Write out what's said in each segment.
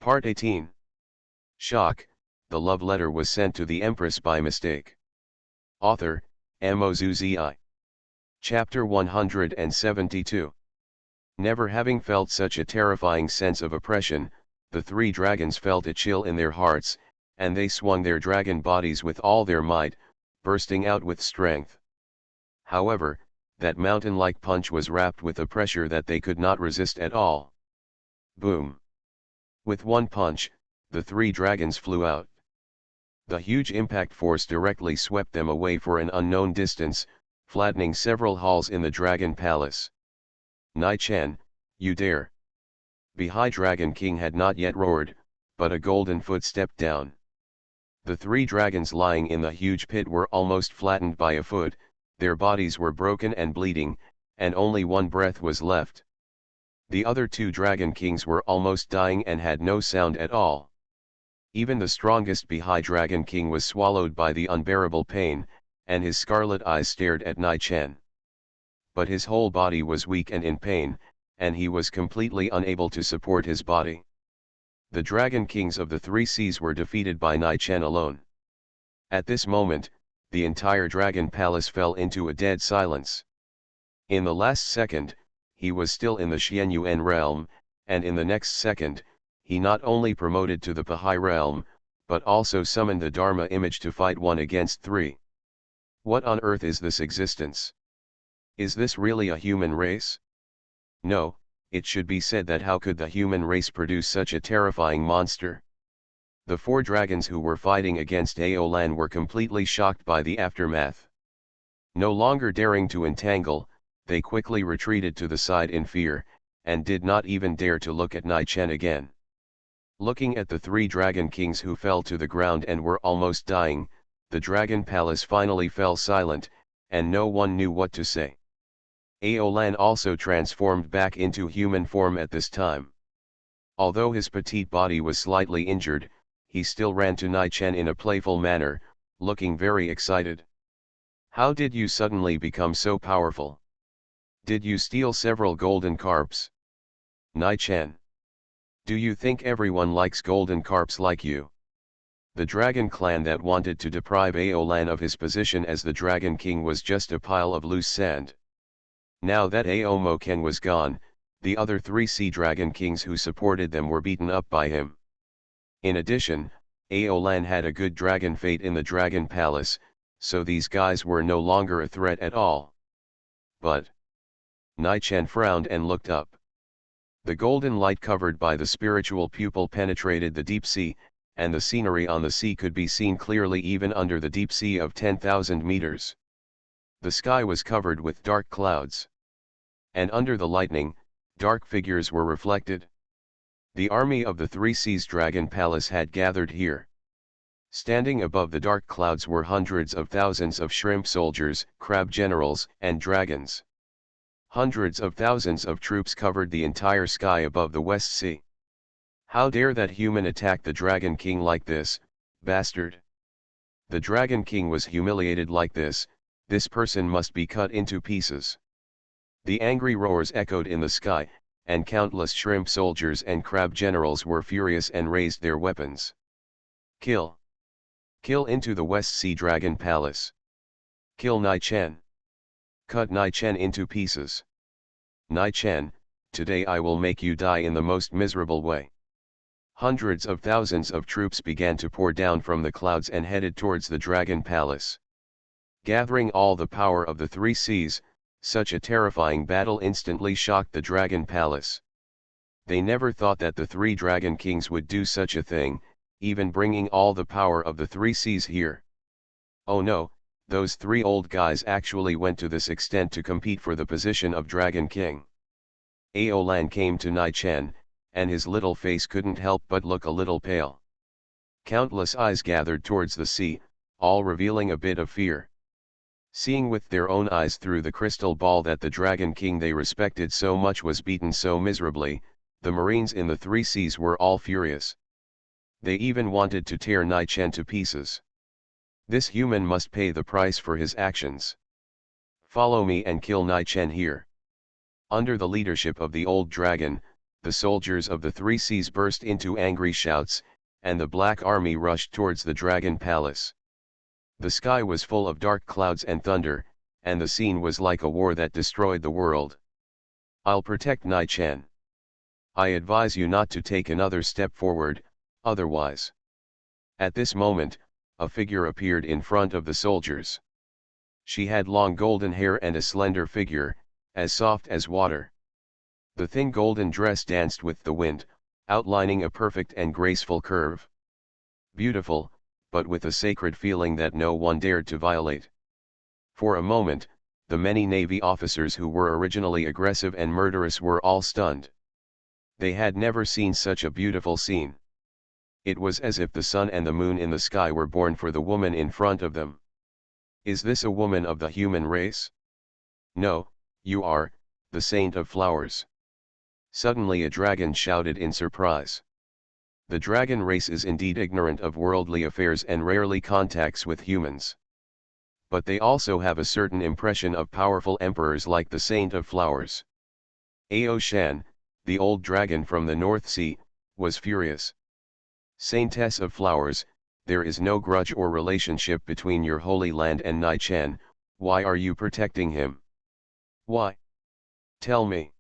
Part 18. Shock, the love letter was sent to the Empress by mistake. Author, Mozuzi. Chapter 172. Never having felt such a terrifying sense of oppression, the three dragons felt a chill in their hearts, and they swung their dragon bodies with all their might, bursting out with strength. However, that mountain-like punch was wrapped with a pressure that they could not resist at all. Boom! With one punch, the three dragons flew out. The huge impact force directly swept them away for an unknown distance, flattening several halls in the Dragon Palace. Nai-chan, you dare! Behi Dragon King had not yet roared, but a golden foot stepped down. The three dragons lying in the huge pit were almost flattened by a foot, their bodies were broken and bleeding, and only one breath was left. The other two Dragon Kings were almost dying and had no sound at all. Even the strongest Behi Dragon King was swallowed by the unbearable pain, and his scarlet eyes stared at Nai-chan. But his whole body was weak and in pain, and he was completely unable to support his body. The Dragon Kings of the three seas were defeated by Nai-chan alone. At this moment, the entire Dragon Palace fell into a dead silence. In the last second, he was still in the Xianyuan realm, and in the next second, he not only promoted to the Behi realm, but also summoned the Dharma image to fight 1 against 3. What on earth is this existence? Is this really a human race? No, it should be said that how could the human race produce such a terrifying monster? The four dragons who were fighting against Aolan were completely shocked by the aftermath. No longer daring to entangle, they quickly retreated to the side in fear, and did not even dare to look at Nai-chan again. Looking at the three Dragon Kings who fell to the ground and were almost dying, the Dragon Palace finally fell silent, and no one knew what to say. Aolan also transformed back into human form at this time. Although his petite body was slightly injured, he still ran to Nai-chan in a playful manner, looking very excited. How did you suddenly become so powerful? Did you steal several golden carps? Nai-chan. Do you think everyone likes golden carps like you? The dragon clan that wanted to deprive Aolan of his position as the Dragon King was just a pile of loose sand. Now that Aomoken was gone, the other three sea dragon kings who supported them were beaten up by him. In addition, Aolan had a good dragon fate in the Dragon Palace, so these guys were no longer a threat at all. But Nai-chan frowned and looked up. The golden light covered by the spiritual pupil penetrated the deep sea, and the scenery on the sea could be seen clearly even under the deep sea of 10,000 meters. The sky was covered with dark clouds. And under the lightning, dark figures were reflected. The army of the Three Seas Dragon Palace had gathered here. Standing above the dark clouds were hundreds of thousands of shrimp soldiers, crab generals, and dragons. Hundreds of thousands of troops covered the entire sky above the West Sea. How dare that human attack the Dragon King like this, bastard? The Dragon King was humiliated like this person must be cut into pieces. The angry roars echoed in the sky, and countless shrimp soldiers and crab generals were furious and raised their weapons. Kill! Kill into the West Sea Dragon Palace! Kill Nai-chan! Cut Nai-chan into pieces! Nai-chan, today I will make you die in the most miserable way. Hundreds of thousands of troops began to pour down from the clouds and headed towards the Dragon Palace. Gathering all the power of the three seas, such a terrifying battle instantly shocked the Dragon Palace. They never thought that the three Dragon Kings would do such a thing, even bringing all the power of the three seas here. Oh no, those three old guys actually went to this extent to compete for the position of Dragon King. Aolan came to Nai-chan, and his little face couldn't help but look a little pale. Countless eyes gathered towards the sea, all revealing a bit of fear. Seeing with their own eyes through the crystal ball that the Dragon King they respected so much was beaten so miserably, the marines in the three seas were all furious. They even wanted to tear Nai-chan to pieces. This human must pay the price for his actions. Follow me and kill Nai-chan here. Under the leadership of the old dragon, the soldiers of the three seas burst into angry shouts, and the Black Army rushed towards the Dragon Palace. The sky was full of dark clouds and thunder, and the scene was like a war that destroyed the world. I'll protect Nai-chan. I advise you not to take another step forward, otherwise. At this moment, a figure appeared in front of the soldiers. She had long golden hair and a slender figure, as soft as water. The thin golden dress danced with the wind, outlining a perfect and graceful curve. Beautiful, but with a sacred feeling that no one dared to violate. For a moment, the many Navy officers who were originally aggressive and murderous were all stunned. They had never seen such a beautiful scene. It was as if the sun and the moon in the sky were born for the woman in front of them. Is this a woman of the human race? No, you are, the Saint of Flowers. Suddenly a dragon shouted in surprise. The dragon race is indeed ignorant of worldly affairs and rarely contacts with humans. But they also have a certain impression of powerful emperors like the Saint of Flowers. Ao Shan, the old dragon from the North Sea, was furious. Saintess of Flowers, there is no grudge or relationship between your holy land and Nai-chan. Why are you protecting him? Why? Tell me.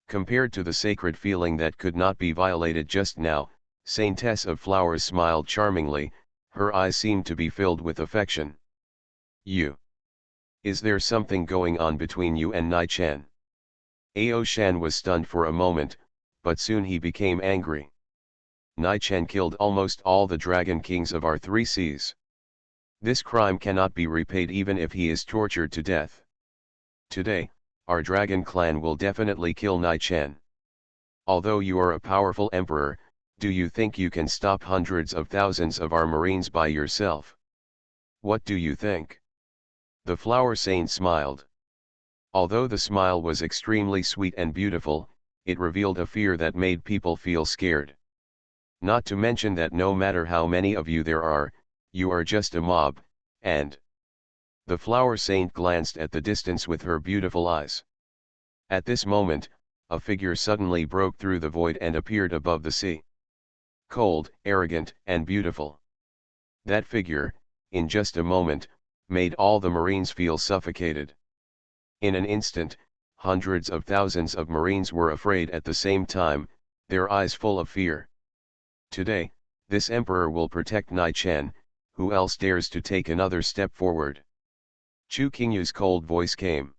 Compared to the sacred feeling that could not be violated just now, Saintess of Flowers smiled charmingly, her eyes seemed to be filled with affection. You. Is there something going on between you and Nai-chan? Ao Shan was stunned for a moment, but soon he became angry. Nai-chan killed almost all the dragon kings of our three seas. This crime cannot be repaid even if he is tortured to death. Today, our dragon clan will definitely kill Nai-chan. Although you are a powerful emperor, do you think you can stop hundreds of thousands of our marines by yourself? What do you think? The Flower Saint smiled. Although the smile was extremely sweet and beautiful, it revealed a fear that made people feel scared. Not to mention that no matter how many of you there are, you are just a mob, and... The Flower Saint glanced at the distance with her beautiful eyes. At this moment, a figure suddenly broke through the void and appeared above the sea. Cold, arrogant, and beautiful. That figure, in just a moment, made all the Marines feel suffocated. In an instant, hundreds of thousands of Marines were afraid at the same time, their eyes full of fear. Today, this emperor will protect Nai-chan. Who else dares to take another step forward? Chu Qingyu's cold voice came.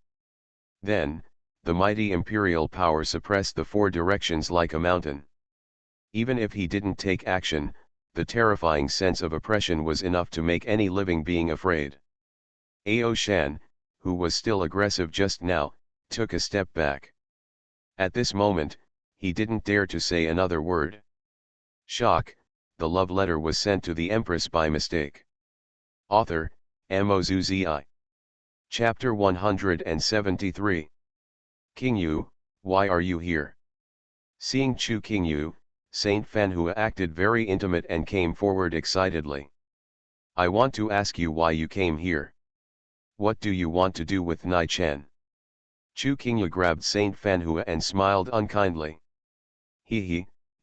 Then, the mighty imperial power suppressed the four directions like a mountain. Even if he didn't take action, the terrifying sense of oppression was enough to make any living being afraid. Ao Shan, who was still aggressive just now, took a step back. At this moment, he didn't dare to say another word. Shock, the love letter was sent to the Empress by mistake. Author, Mozuzi. Chapter 173. Qingyu, why are you here? Seeing Chu Qingyu, Saint Fanhua acted very intimate and came forward excitedly. I want to ask you why you came here. What do you want to do with Nai-chan? Chu Qingyu grabbed Saint Fanhua and smiled unkindly.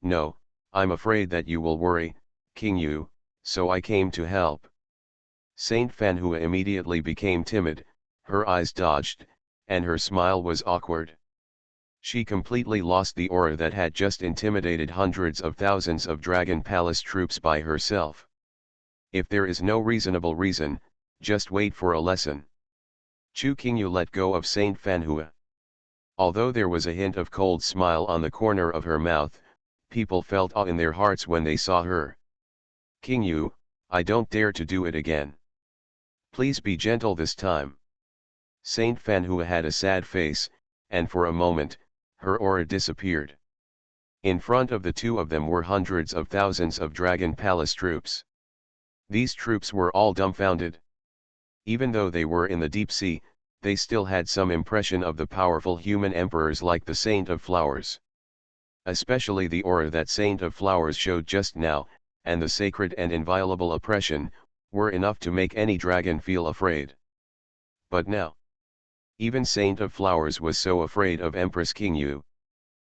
No, I'm afraid that you will worry, Qingyu, so I came to help. Saint Fanhua immediately became timid, her eyes dodged, and her smile was awkward. She completely lost the aura that had just intimidated hundreds of thousands of Dragon Palace troops by herself. If there is no reasonable reason, just wait for a lesson. Chu Qingyu let go of Saint Fanhua. Although there was a hint of cold smile on the corner of her mouth, people felt awe in their hearts when they saw her. Qingyu, I don't dare to do it again. Please be gentle this time. Saint Fanhua had a sad face, and for a moment, her aura disappeared. In front of the two of them were hundreds of thousands of Dragon Palace troops. These troops were all dumbfounded. Even though they were in the deep sea, they still had some impression of the powerful human emperors like the Saint of Flowers. Especially the aura that Saint of Flowers showed just now, and the sacred and inviolable oppression, were enough to make any dragon feel afraid. But now, even Saint of Flowers was so afraid of Empress Qingyu.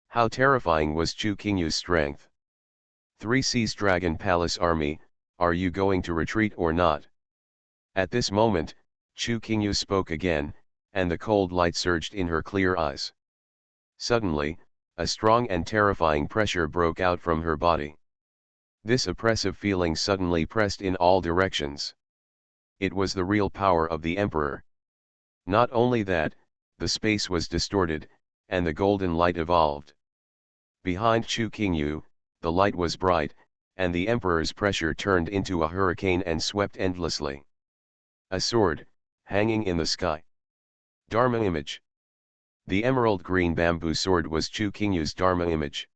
How terrifying was Chu Qingyu's strength. Three Seas Dragon Palace Army, are you going to retreat or not? At this moment, Chu Qingyu spoke again, and the cold light surged in her clear eyes. Suddenly, a strong and terrifying pressure broke out from her body. This oppressive feeling suddenly pressed in all directions. It was the real power of the Emperor. Not only that, the space was distorted, and the golden light evolved. Behind Chu Qingyu, the light was bright, and the Emperor's pressure turned into a hurricane and swept endlessly. A sword, hanging in the sky. Dharma image. The emerald green bamboo sword was Chu Qingyu's Dharma image.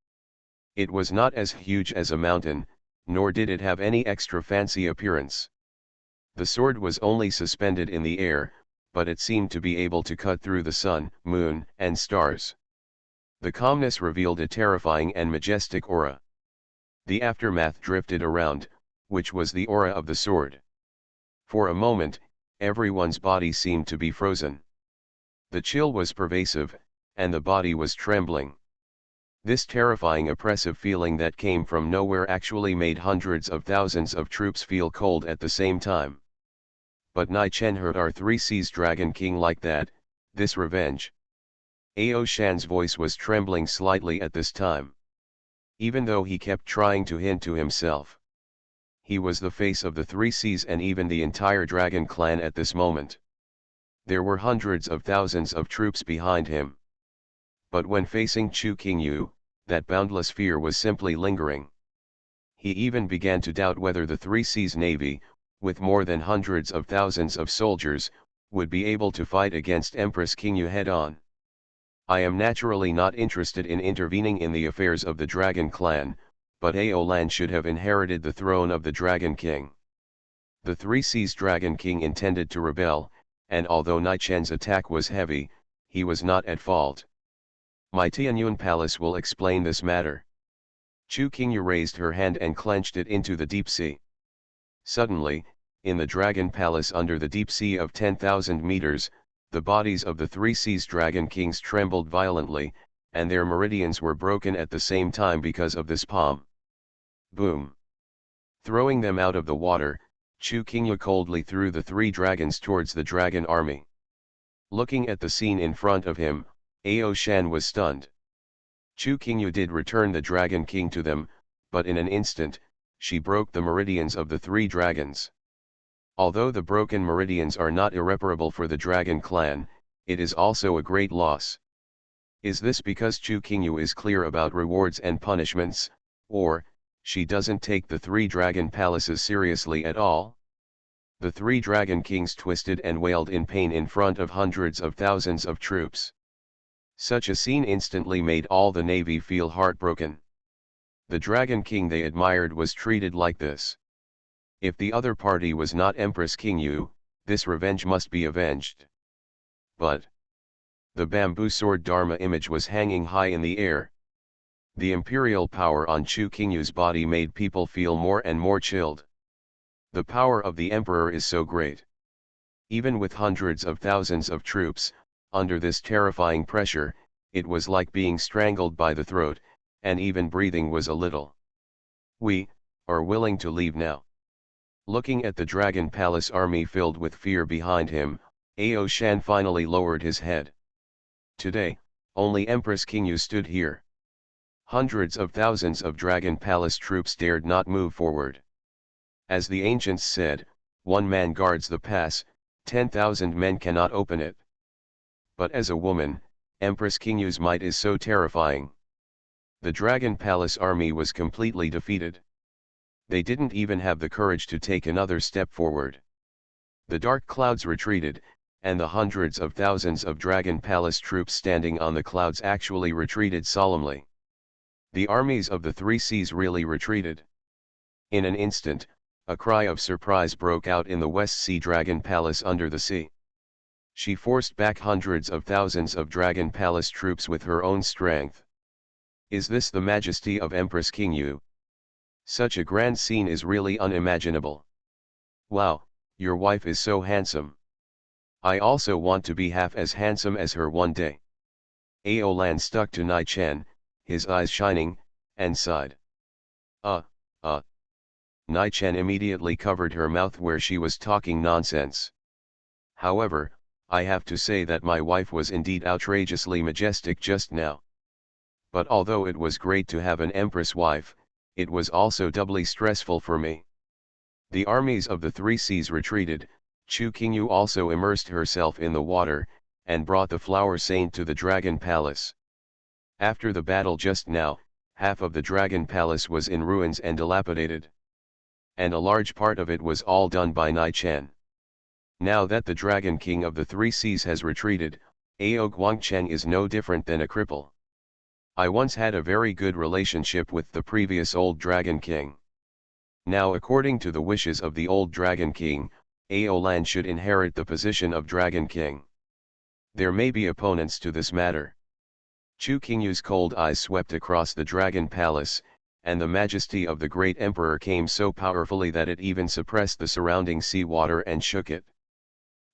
It was not as huge as a mountain, nor did it have any extra fancy appearance. The sword was only suspended in the air, but it seemed to be able to cut through the sun, moon, and stars. The calmness revealed a terrifying and majestic aura. The aftermath drifted around, which was the aura of the sword. For a moment, everyone's body seemed to be frozen. The chill was pervasive, and the body was trembling. This terrifying oppressive feeling that came from nowhere actually made hundreds of thousands of troops feel cold at the same time. But Nai Chen heard our Three Seas Dragon King like that, this revenge. Ao Shan's voice was trembling slightly at this time. Even though he kept trying to hint to himself. He was the face of the Three Seas and even the entire Dragon clan at this moment. There were hundreds of thousands of troops behind him. But when facing Chu Qingyu, that boundless fear was simply lingering. He even began to doubt whether the Three Seas Navy, with more than hundreds of thousands of soldiers, would be able to fight against Empress Qingyu head-on. I am naturally not interested in intervening in the affairs of the Dragon clan, but Ao Lan should have inherited the throne of the Dragon King. The Three Seas Dragon King intended to rebel, and although Nai Chen's attack was heavy, he was not at fault. My Tianyuan Palace will explain this matter. Chu Qingyu raised her hand and clenched it into the deep sea. Suddenly, in the Dragon Palace under the deep sea of 10,000 meters, the bodies of the Three Seas Dragon Kings trembled violently, and their meridians were broken at the same time because of this palm. Boom! Throwing them out of the water, Chu Qingyu coldly threw the three dragons towards the dragon army. Looking at the scene in front of him, Ao Shan was stunned. Chu Qingyu did return the Dragon King to them, but in an instant, she broke the meridians of the three dragons. Although the broken meridians are not irreparable for the Dragon clan, it is also a great loss. Is this because Chu Qingyu is clear about rewards and punishments, or, she doesn't take the three dragon palaces seriously at all? The three Dragon Kings twisted and wailed in pain in front of hundreds of thousands of troops. Such a scene instantly made all the navy feel heartbroken. The Dragon King they admired was treated like this. If the other party was not Empress Qingyu, this revenge must be avenged. But the bamboo sword Dharma image was hanging high in the air. The imperial power on Chu Qingyu's body made people feel more and more chilled. The power of the emperor is so great. Even with hundreds of thousands of troops, under this terrifying pressure, it was like being strangled by the throat, and even breathing was a little. We are willing to leave now. Looking at the Dragon Palace army filled with fear behind him, Ao Shan finally lowered his head. Today, only Empress Qingyu stood here. Hundreds of thousands of Dragon Palace troops dared not move forward. As the ancients said, one man guards the pass, 10,000 men cannot open it. But as a woman, Empress Qingyu's might is so terrifying. The Dragon Palace army was completely defeated. They didn't even have the courage to take another step forward. The dark clouds retreated, and the hundreds of thousands of Dragon Palace troops standing on the clouds actually retreated solemnly. The armies of the Three Seas really retreated. In an instant, a cry of surprise broke out in the West Sea Dragon Palace under the sea. She forced back hundreds of thousands of Dragon Palace troops with her own strength. Is this the majesty of Empress Qingyu? Such a grand scene is really unimaginable. Wow, your wife is so handsome. I also want to be half as handsome as her one day. Ao Lan stuck to Nai Chen, his eyes shining, and sighed. Uh, uh. Nai Chen immediately covered her mouth where she was talking nonsense. However, I have to say that my wife was indeed outrageously majestic just now. But although it was great to have an empress wife, it was also doubly stressful for me. The armies of the three seas retreated. Chu Qingyu also immersed herself in the water, and brought the flower saint to the dragon palace. After the battle just now, half of the dragon palace was in ruins and dilapidated. And a large part of it was all done by Nai Chen. Now that the dragon king of the three seas has retreated, Ao Guangcheng is no different than a cripple. I once had a very good relationship with the previous old dragon king. Now according to the wishes of the old dragon king, Ao Lan should inherit the position of dragon king. There may be opponents to this matter. Chu Qingyu's cold eyes swept across the dragon palace, and the majesty of the great emperor came so powerfully that it even suppressed the surrounding sea water and shook it.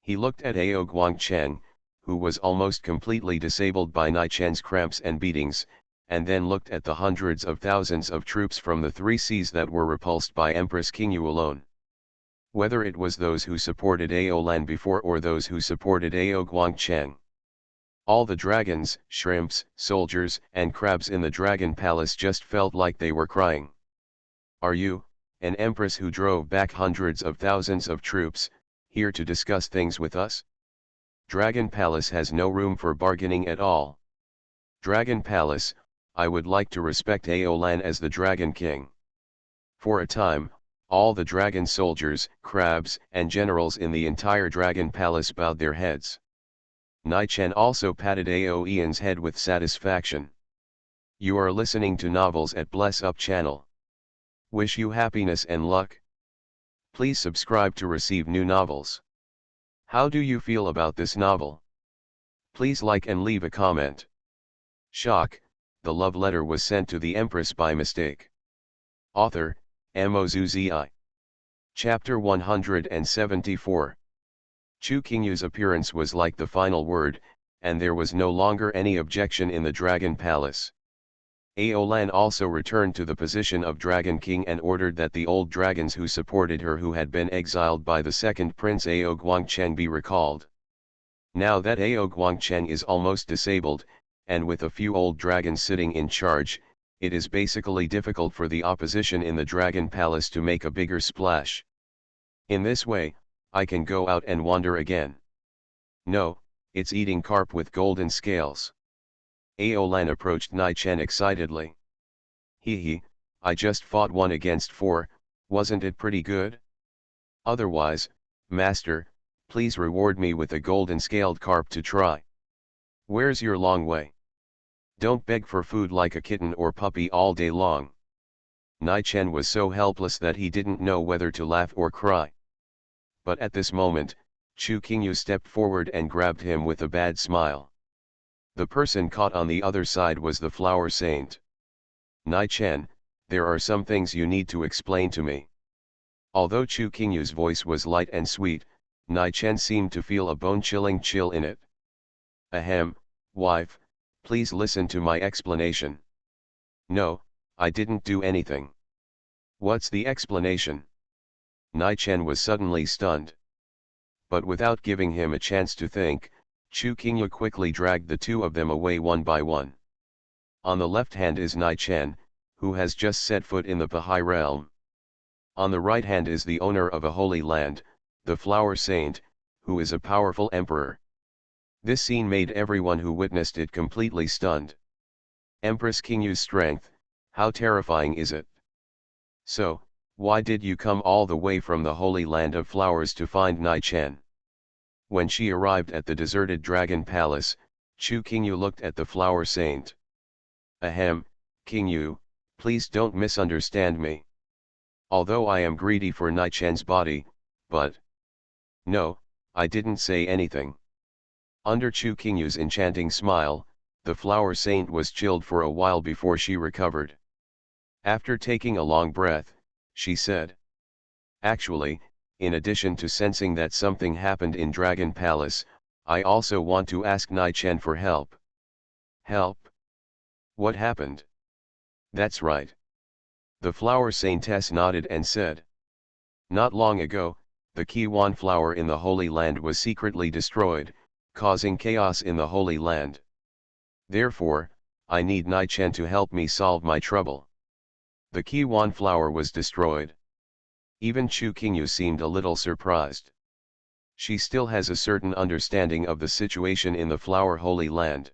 He looked at Ao Guangcheng, who was almost completely disabled by Nai Chen's cramps and beatings, and then looked at the hundreds of thousands of troops from the three seas that were repulsed by Empress Qingyu alone. Whether it was those who supported Ao Lan before or those who supported Ao Guangcheng. All the dragons, shrimps, soldiers, and crabs in the dragon palace just felt like they were crying. Are you, an empress who drove back hundreds of thousands of troops, here to discuss things with us? Dragon Palace has no room for bargaining at all. Dragon Palace, I would like to respect Ao Lan as the Dragon King. For a time, all the dragon soldiers, crabs, and generals in the entire Dragon Palace bowed their heads. Nai Chen also patted Ao Ian's head with satisfaction. You are listening to novels at Bless Up channel. Wish you happiness and luck. Please subscribe to receive new novels. How do you feel about this novel? Please like and leave a comment. Shock, the love letter was sent to the Empress by mistake. Author, Mozuzi. Chapter 174. Chu Qingyu's appearance was like the final word, and there was no longer any objection in the Dragon Palace. Ao Lan also returned to the position of Dragon King and ordered that the old dragons who supported her who had been exiled by the second prince Ao Guangcheng be recalled. Now that Ao Guangcheng is almost disabled, and with a few old dragons sitting in charge, it is basically difficult for the opposition in the Dragon Palace to make a bigger splash. In this way, I can go out and wander again. No, it's eating carp with golden scales. Ao Lan approached Nai Chen excitedly. Hee, I just fought 1 against 4, wasn't it pretty good? Otherwise, master, please reward me with a golden scaled carp to try. Where's your long way? Don't beg for food like a kitten or puppy all day long. Nai Chen was so helpless that he didn't know whether to laugh or cry. But at this moment, Chu Qingyu stepped forward and grabbed him with a bad smile. The person caught on the other side was the flower saint. Nai Chen, there are some things you need to explain to me. Although Chu Qingyu's voice was light and sweet, Nai Chen seemed to feel a bone-chilling chill in it. Ahem, wife, please listen to my explanation. No, I didn't do anything. What's the explanation? Nai Chen was suddenly stunned. But without giving him a chance to think, Chu Qingyu quickly dragged the two of them away one by one. On the left hand is Nai Chen, who has just set foot in the Baha'i realm. On the right hand is the owner of a holy land, the flower saint, who is a powerful emperor. This scene made everyone who witnessed it completely stunned. Empress Qingyu's strength, how terrifying is it? So, why did you come all the way from the holy land of flowers to find Nai Chen? When she arrived at the deserted dragon palace, Chu Qingyu looked at the flower saint. Ahem, Qingyu, please don't misunderstand me. Although I am greedy for Nai Chen's body, but... No, I didn't say anything. Under Chu Qingyu's enchanting smile, the flower saint was chilled for a while before she recovered. After taking a long breath, she said. Actually, in addition to sensing that something happened in Dragon Palace, I also want to ask Nai Chen for help. Help? What happened? That's right. The flower saintess nodded and said. Not long ago, the Kiwan flower in the Holy Land was secretly destroyed, causing chaos in the Holy Land. Therefore, I need Nai-Chen to help me solve my trouble. The Kiwan flower was destroyed. Even Chu Qingyu seemed a little surprised. She still has a certain understanding of the situation in the Flower Holy Land.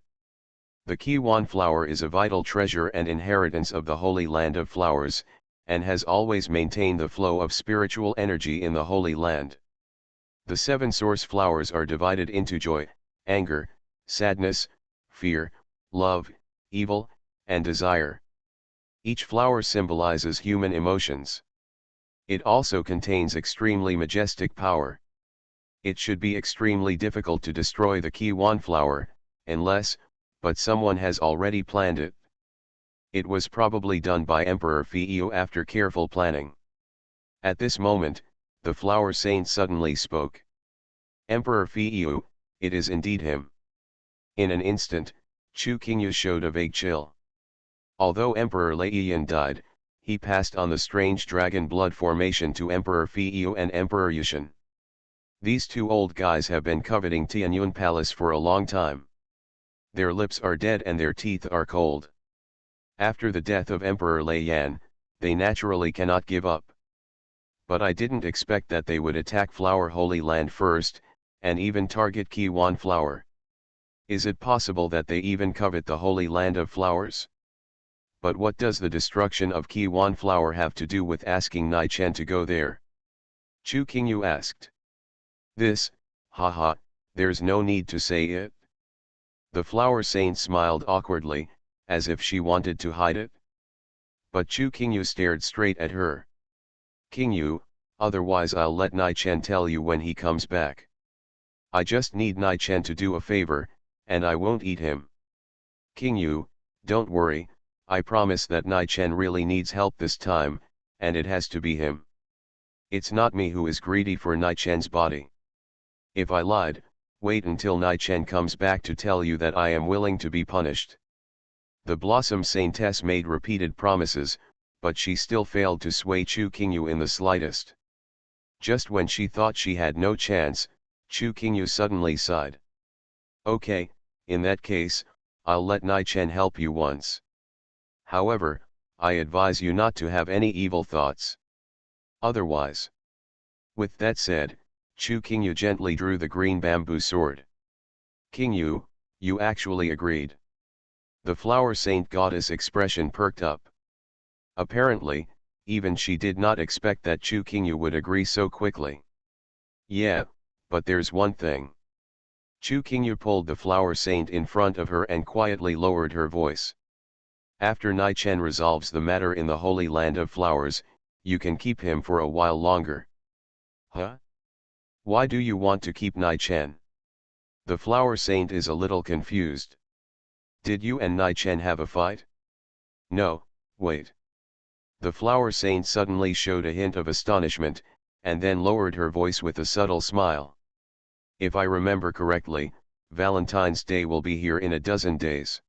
The Kiwan flower is a vital treasure and inheritance of the Holy Land of Flowers, and has always maintained the flow of spiritual energy in the Holy Land. The 7 source flowers are divided into joy, anger, sadness, fear, love, evil, and desire. Each flower symbolizes human emotions. It also contains extremely majestic power. It should be extremely difficult to destroy the Kiwan flower, unless, but someone has already planned it. It was probably done by Emperor Fiyu after careful planning. At this moment, the flower saint suddenly spoke. Emperor Fiyu, it is indeed him. In an instant, Chu Qingyu showed a vague chill. Although Emperor Laiyan died, he passed on the strange dragon blood formation to Emperor Fiyu and Emperor Yushin. These 2 old guys have been coveting Tianyun Palace for a long time. Their lips are dead and their teeth are cold. After the death of Emperor Laiyan, they naturally cannot give up. But I didn't expect that they would attack Flower Holy Land first, and even target Kiwan flower. Is it possible that they even covet the Holy Land of Flowers? But what does the destruction of Kiwan flower have to do with asking Nai-Chen to go there? Chu Qingyu asked. This, haha, there's no need to say it. The flower saint smiled awkwardly, as if she wanted to hide it. But Chu Qingyu stared straight at her. Qingyu, otherwise I'll let Nai-Chen tell you when he comes back. I just need Nai-Chen to do a favor, and I won't eat him. Qingyu, don't worry, I promise that Nai-Chen really needs help this time, and it has to be him. It's not me who is greedy for Nai-Chen's body. If I lied, wait until Nai-Chen comes back to tell you that I am willing to be punished. The Blossom Saintess made repeated promises, but she still failed to sway Chu Qingyu in the slightest. Just when she thought she had no chance, Chu Qingyu suddenly sighed. Okay, in that case, I'll let Nai-Chen help you once. However, I advise you not to have any evil thoughts. Otherwise. With that said, Chu Qingyu gently drew the green bamboo sword. Qingyu, you actually agreed. The flower saint goddess expression perked up. Apparently, even she did not expect that Chu Qingyu would agree so quickly. Yeah, but there's one thing. Chu Qingyu pulled the flower saint in front of her and quietly lowered her voice. After Nai-Chen resolves the matter in the Holy Land of Flowers, you can keep him for a while longer. Huh? Why do you want to keep Nai-Chen? The flower saint is a little confused. Did you and Nai-Chen have a fight? No, wait. The flower saint suddenly showed a hint of astonishment, and then lowered her voice with a subtle smile. If I remember correctly, Valentine's Day will be here in a dozen days.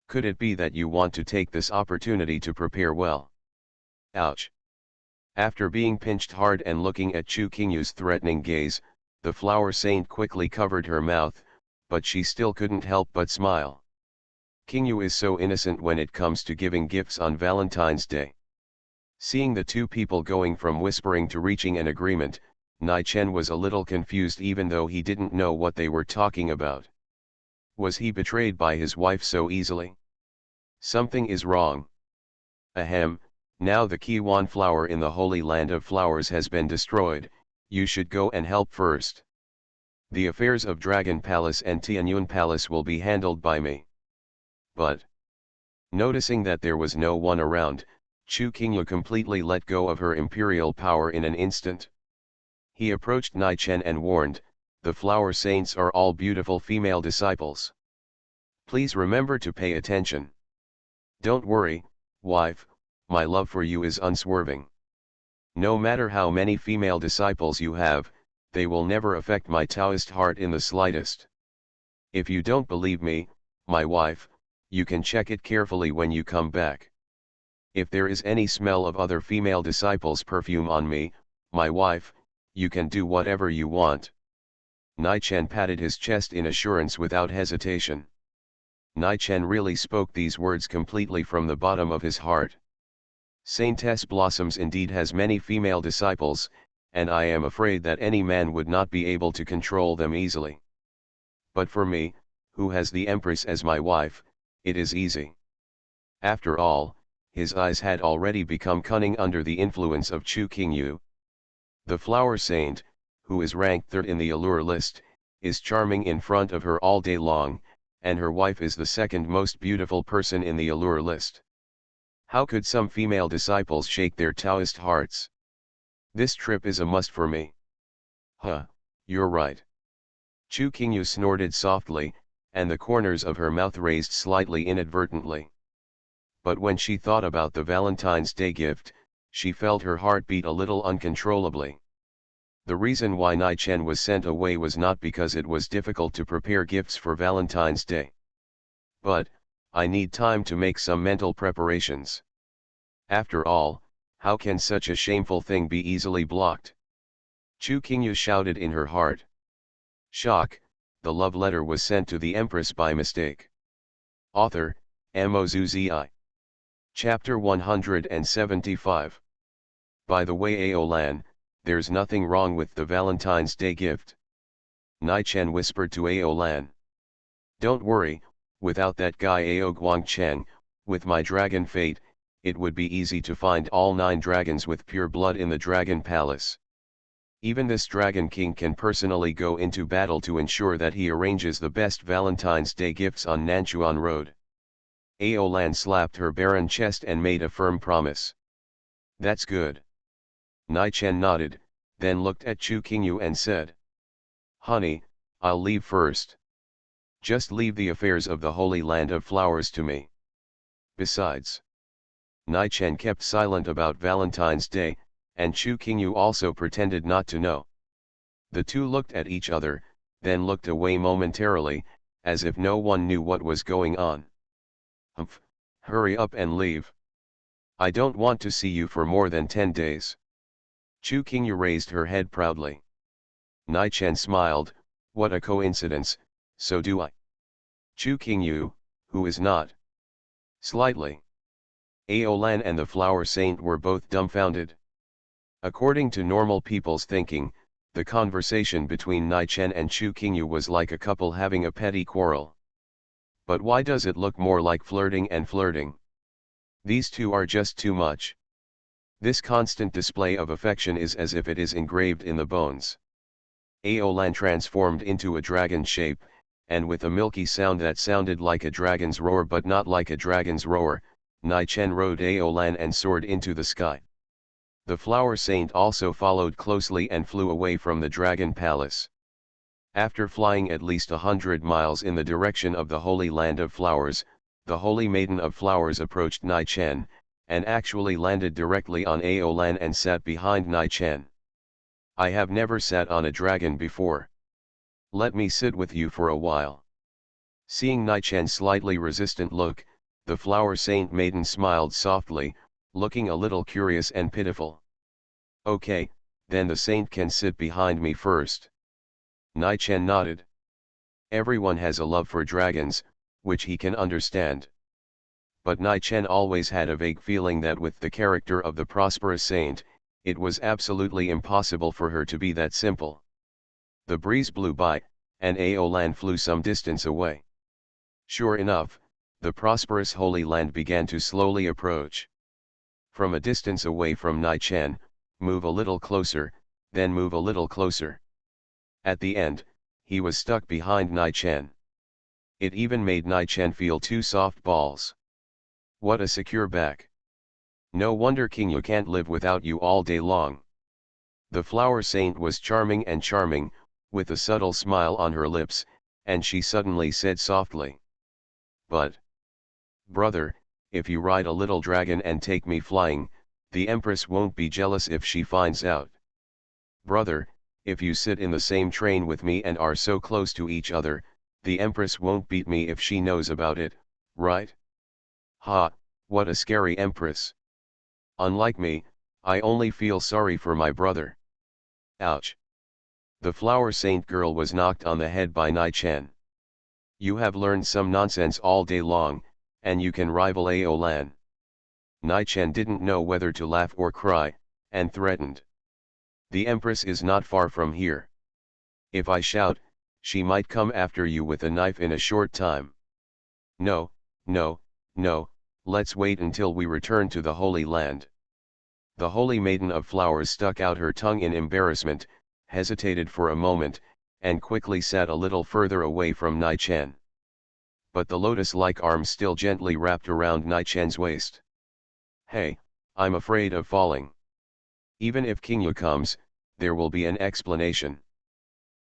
Could it be that you want to take this opportunity to prepare well? Ouch. After being pinched hard and looking at Chu Qingyu's threatening gaze, the flower saint quickly covered her mouth, but she still couldn't help but smile. Qingyu is so innocent when it comes to giving gifts on Valentine's Day. Seeing the 2 people going from whispering to reaching an agreement, Nai-Chen was a little confused even though he didn't know what they were talking about. Was he betrayed by his wife so easily? Something is wrong. Ahem, now the Kiwan flower in the Holy Land of Flowers has been destroyed, you should go and help first. The affairs of Dragon Palace and Tianyun Palace will be handled by me. But, noticing that there was no one around, Chu Qingyu completely let go of her imperial power in an instant. He approached Nai-Chen and warned, the flower saints are all beautiful female disciples. Please remember to pay attention. Don't worry, wife, my love for you is unswerving. No matter how many female disciples you have, they will never affect my Taoist heart in the slightest. If you don't believe me, my wife, you can check it carefully when you come back. If there is any smell of other female disciples' perfume on me, my wife, you can do whatever you want. Nai-Chen patted his chest in assurance without hesitation. Nai-Chen really spoke these words completely from the bottom of his heart. Saintess Blossoms indeed has many female disciples, and I am afraid that any man would not be able to control them easily. But for me, who has the Empress as my wife, it is easy. After all, his eyes had already become cunning under the influence of Chu Qingyu. The flower saint, who is ranked third in the allure list, is charming in front of her all day long, and her wife is the second most beautiful person in the allure list. How could some female disciples shake their Taoist hearts? This trip is a must for me. Huh, you're right. Chu Qingyu snorted softly, and the corners of her mouth raised slightly inadvertently. But when she thought about the Valentine's Day gift, she felt her heart beat a little uncontrollably. The reason why Nai-Chen was sent away was not because it was difficult to prepare gifts for Valentine's Day. But, I need time to make some mental preparations. After all, how can such a shameful thing be easily blocked? Chu Qingyu shouted in her heart. Shock, the love letter was sent to the Empress by mistake. Author, Mozuzi. Chapter 175. By the way Aolan, there's nothing wrong with the Valentine's Day gift. Nai-Chen whispered to Aolan. Don't worry, without that guy Ao Guangcheng, with my dragon fate, it would be easy to find all 9 dragons with pure blood in the Dragon Palace. Even this Dragon King can personally go into battle to ensure that he arranges the best Valentine's Day gifts on Nanchuan Road. Aolan slapped her barren chest and made a firm promise. That's good. Nai-Chen nodded, then looked at Chu Qingyu and said. Honey, I'll leave first. Just leave the affairs of the Holy Land of Flowers to me. Besides, Nai-Chen kept silent about Valentine's Day, and Chu Qingyu also pretended not to know. The two looked at each other, then looked away momentarily, as if no one knew what was going on. Humph, hurry up and leave. I don't want to see you for more than 10 days. Chu Qingyu raised her head proudly. Nai-Chen smiled, what a coincidence, so do I. Chu Qingyu, who is not? Slightly. Aolan and the flower saint were both dumbfounded. According to normal people's thinking, the conversation between Nai-Chen and Chu Qingyu was like a couple having a petty quarrel. But why does it look more like flirting and flirting? These two are just too much. This constant display of affection is as if it is engraved in the bones. Aolan transformed into a dragon shape, and with a milky sound that sounded like a dragon's roar but not like a dragon's roar, Nai-Chen rode Aolan and soared into the sky. The flower saint also followed closely and flew away from the dragon palace. After flying at least 100 miles in the direction of the Holy Land of Flowers, the Holy Maiden of Flowers approached Nai-Chen, and actually landed directly on Aolan and sat behind Nai-Chen. I have never sat on a dragon before. Let me sit with you for a while. Seeing Nai-Chen's slightly resistant look, the flower saint maiden smiled softly, looking a little curious and pitiful. Okay, then the saint can sit behind me first. Nai-Chen nodded. Everyone has a love for dragons, which he can understand. But Nai-Chen always had a vague feeling that with the character of the prosperous saint, it was absolutely impossible for her to be that simple. The breeze blew by, and Aolan flew some distance away. Sure enough, the prosperous Holy Land began to slowly approach. From a distance away from Nai-Chen, move a little closer, then move a little closer. At the end, he was stuck behind Nai-Chen. It even made Nai-Chen feel 2 soft balls. What a secure back. No wonder Qingyu can't live without you all day long. The flower saint was charming, with a subtle smile on her lips, and she suddenly said softly. But, brother, if you ride a little dragon and take me flying, the Empress won't be jealous if she finds out. Brother, if you sit in the same train with me and are so close to each other, the Empress won't beat me if she knows about it, right? Ha, what a scary empress. Unlike me, I only feel sorry for my brother. Ouch. The flower saint girl was knocked on the head by Nai-chan. You have learned some nonsense all day long, and you can rival Aolan. Nai-chan didn't know whether to laugh or cry, and threatened. The empress is not far from here. If I shout, she might come after you with a knife in a short time. No, no, no, let's wait until we return to the Holy Land. The Holy Maiden of Flowers stuck out her tongue in embarrassment, hesitated for a moment, and quickly sat a little further away from Nai-chan. But the lotus-like arm still gently wrapped around Nai-chan's waist. Hey, I'm afraid of falling. Even if King Yu comes, there will be an explanation.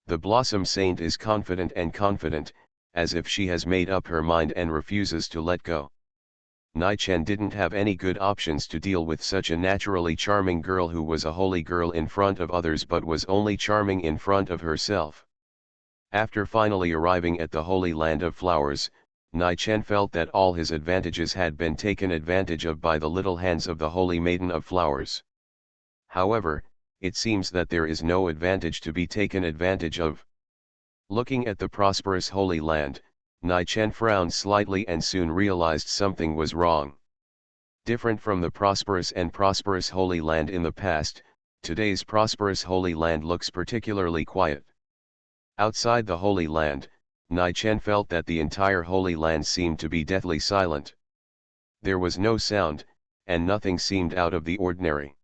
The Blossom Saint is confident, as if she has made up her mind and refuses to let go. Nai-chan didn't have any good options to deal with such a naturally charming girl who was a holy girl in front of others but was only charming in front of herself. After finally arriving at the Holy Land of Flowers, Nai-chan felt that all his advantages had been taken advantage of by the little hands of the Holy Maiden of Flowers. However, it seems that there is no advantage to be taken advantage of. Looking at the prosperous Holy Land, Nai-chan frowned slightly and soon realized something was wrong. Different from the prosperous Holy Land in the past, today's prosperous Holy Land looks particularly quiet. Outside the Holy Land, Nai-chan felt that the entire Holy Land seemed to be deathly silent. There was no sound, and nothing seemed out of the ordinary.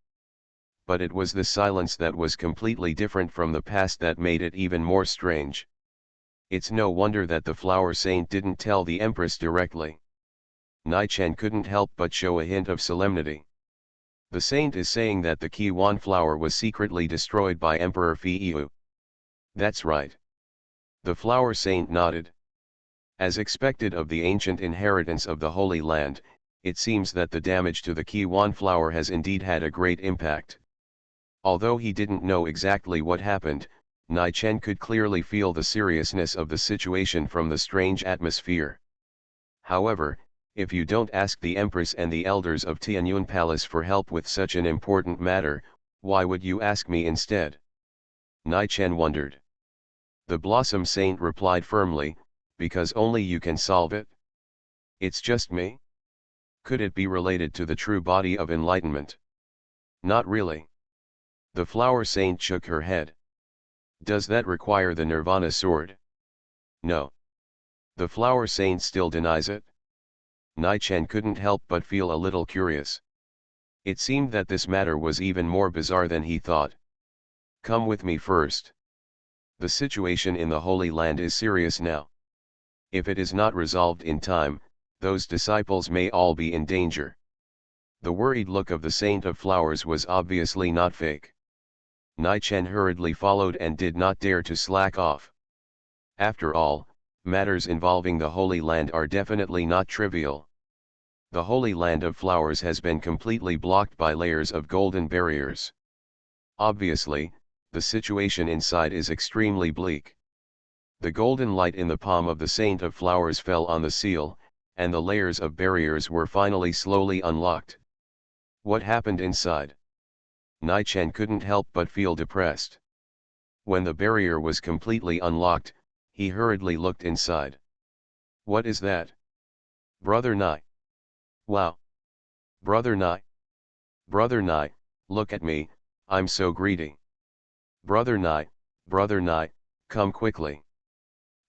But it was the silence that was completely different from the past that made it even more strange. It's no wonder that the flower saint didn't tell the empress directly. Nai-chan couldn't help but show a hint of solemnity. The saint is saying that the Kiwan flower was secretly destroyed by Emperor Fiyu. That's right. The flower saint nodded. As expected of the ancient inheritance of the Holy Land, it seems that the damage to the Kiwan flower has indeed had a great impact. Although he didn't know exactly what happened, Nai-chan could clearly feel the seriousness of the situation from the strange atmosphere. However, if you don't ask the Empress and the elders of Tianyun Palace for help with such an important matter, why would you ask me instead? Nai-chan wondered. The Blossom Saint replied firmly, because only you can solve it. It's just me? Could it be related to the true body of enlightenment? Not really. The Flower Saint shook her head. Does that require the Nirvana sword? No. The Flower Saint still denies it. Nai-chan couldn't help but feel a little curious. It seemed that this matter was even more bizarre than he thought. Come with me first. The situation in the Holy Land is serious now. If it is not resolved in time, those disciples may all be in danger. The worried look of the Saint of Flowers was obviously not fake. Nai-chan hurriedly followed and did not dare to slack off. After all, matters involving the Holy Land are definitely not trivial. The Holy Land of Flowers has been completely blocked by layers of golden barriers. Obviously, the situation inside is extremely bleak. The golden light in the palm of the Saint of Flowers fell on the seal, and the layers of barriers were finally slowly unlocked. What happened inside? Nai-chan couldn't help but feel depressed. When the barrier was completely unlocked, he hurriedly looked inside. What is that? Brother Nai. Wow. Brother Nai. Brother Nai, look at me, I'm so greedy. Brother Nai, come quickly.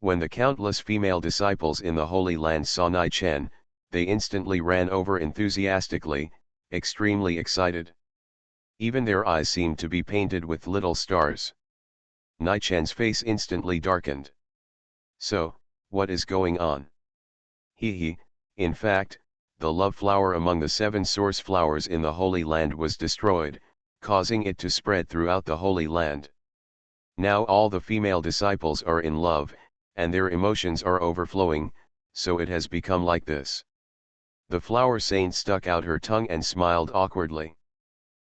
When the countless female disciples in the Holy Land saw Nai-chan, they instantly ran over enthusiastically, extremely excited. Even their eyes seemed to be painted with little stars. Nai-chan's face instantly darkened. So, what is going on? In fact, the love flower among the 7 source flowers in the Holy Land was destroyed, causing it to spread throughout the Holy Land. Now all the female disciples are in love, and their emotions are overflowing, so it has become like this. The flower saint stuck out her tongue and smiled awkwardly.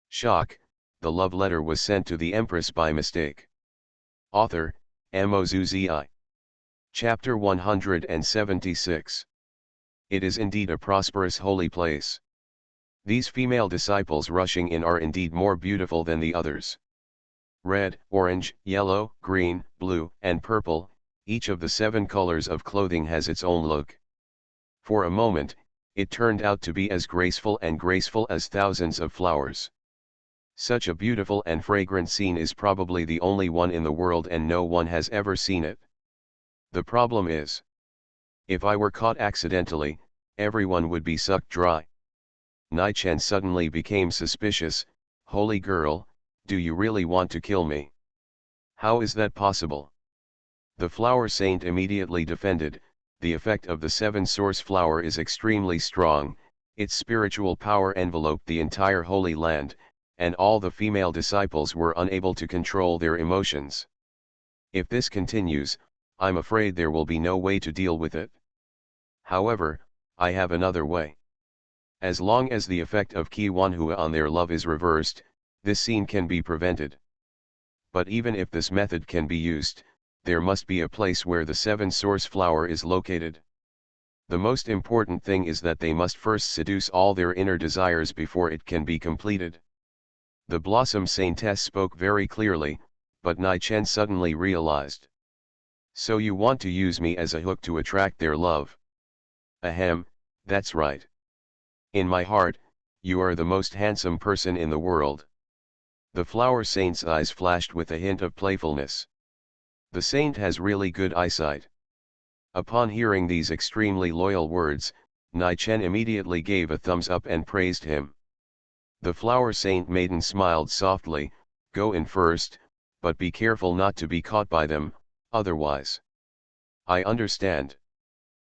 Shock, the love letter was sent to the Empress by mistake. Author, Mozuzi. Chapter 176. It is indeed a prosperous holy place. These female disciples rushing in are indeed more beautiful than the others. Red, orange, yellow, green, blue, and purple, each of the 7 colors of clothing has its own look. For a moment, it turned out to be as graceful as thousands of flowers. Such a beautiful and fragrant scene is probably the only one in the world, and no one has ever seen it. The problem is, if I were caught accidentally, everyone would be sucked dry. Nai-Chen suddenly became suspicious. Holy girl, do you really want to kill me? How is that possible? The flower saint immediately defended. The effect of the 7 source flower is extremely strong, its spiritual power enveloped the entire Holy Land, and all the female disciples were unable to control their emotions. If this continues, I'm afraid there will be no way to deal with it. However, I have another way. As long as the effect of Qi Wanhua on their love is reversed, this scene can be prevented. But even if this method can be used, there must be a place where the 7 source flower is located. The most important thing is that they must first seduce all their inner desires before it can be completed. The Blossom Saintess spoke very clearly, but Nai-Chen suddenly realized. So you want to use me as a hook to attract their love? Ahem, that's right. In my heart, you are the most handsome person in the world. The flower saint's eyes flashed with a hint of playfulness. The saint has really good eyesight. Upon hearing these extremely loyal words, Nai-Chen immediately gave a thumbs up and praised him. The flower saint maiden smiled softly. Go in first, but be careful not to be caught by them, otherwise. I understand.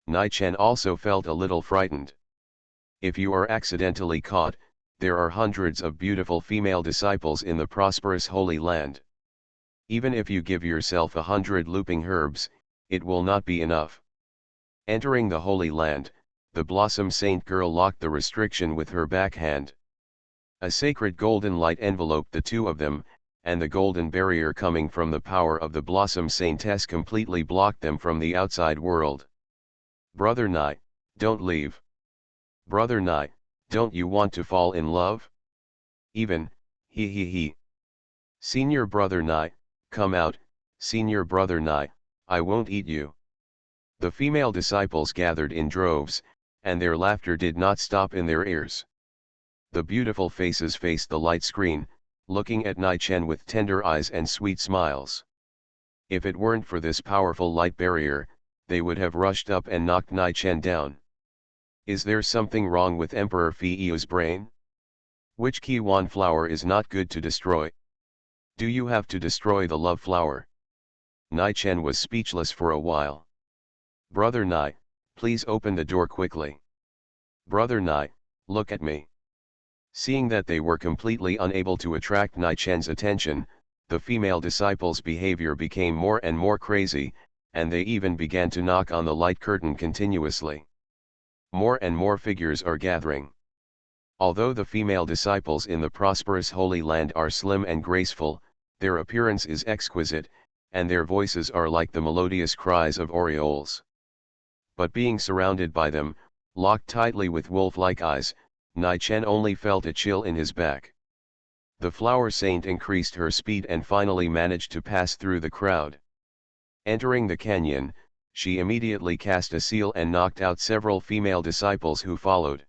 Nai-Chen also felt a little frightened. If you are accidentally caught, there are hundreds of beautiful female disciples in the prosperous Holy Land. Even if you give yourself 100 looping herbs, it will not be enough. Entering the Holy Land, the Blossom Saint girl locked the restriction with her backhand. A sacred golden light enveloped the two of them, and the golden barrier coming from the power of the Blossom Saintess completely blocked them from the outside world. Brother Nai, don't leave. Brother Nai, don't you want to fall in love? Even, he. Senior Brother Nai, come out, Senior Brother Nai, I won't eat you. The female disciples gathered in droves, and their laughter did not stop in their ears. The beautiful faces faced the light screen, looking at Nai-Chen with tender eyes and sweet smiles. If it weren't for this powerful light barrier, they would have rushed up and knocked Nai-Chen down. Is there something wrong with Emperor Fiu's brain? Which Qi flower is not good to destroy? Do you have to destroy the love flower? Nai-Chen was speechless for a while. Brother Nai, please open the door quickly. Brother Nai, look at me. Seeing that they were completely unable to attract Nai-Chen's attention, the female disciples' behavior became more and more crazy, and they even began to knock on the light curtain continuously. More and more figures are gathering. Although the female disciples in the prosperous Holy Land are slim and graceful, their appearance is exquisite, and their voices are like the melodious cries of orioles. But being surrounded by them, locked tightly with wolf-like eyes, Nai-Chen only felt a chill in his back. The flower saint increased her speed and finally managed to pass through the crowd. Entering the canyon, she immediately cast a seal and knocked out several female disciples who followed.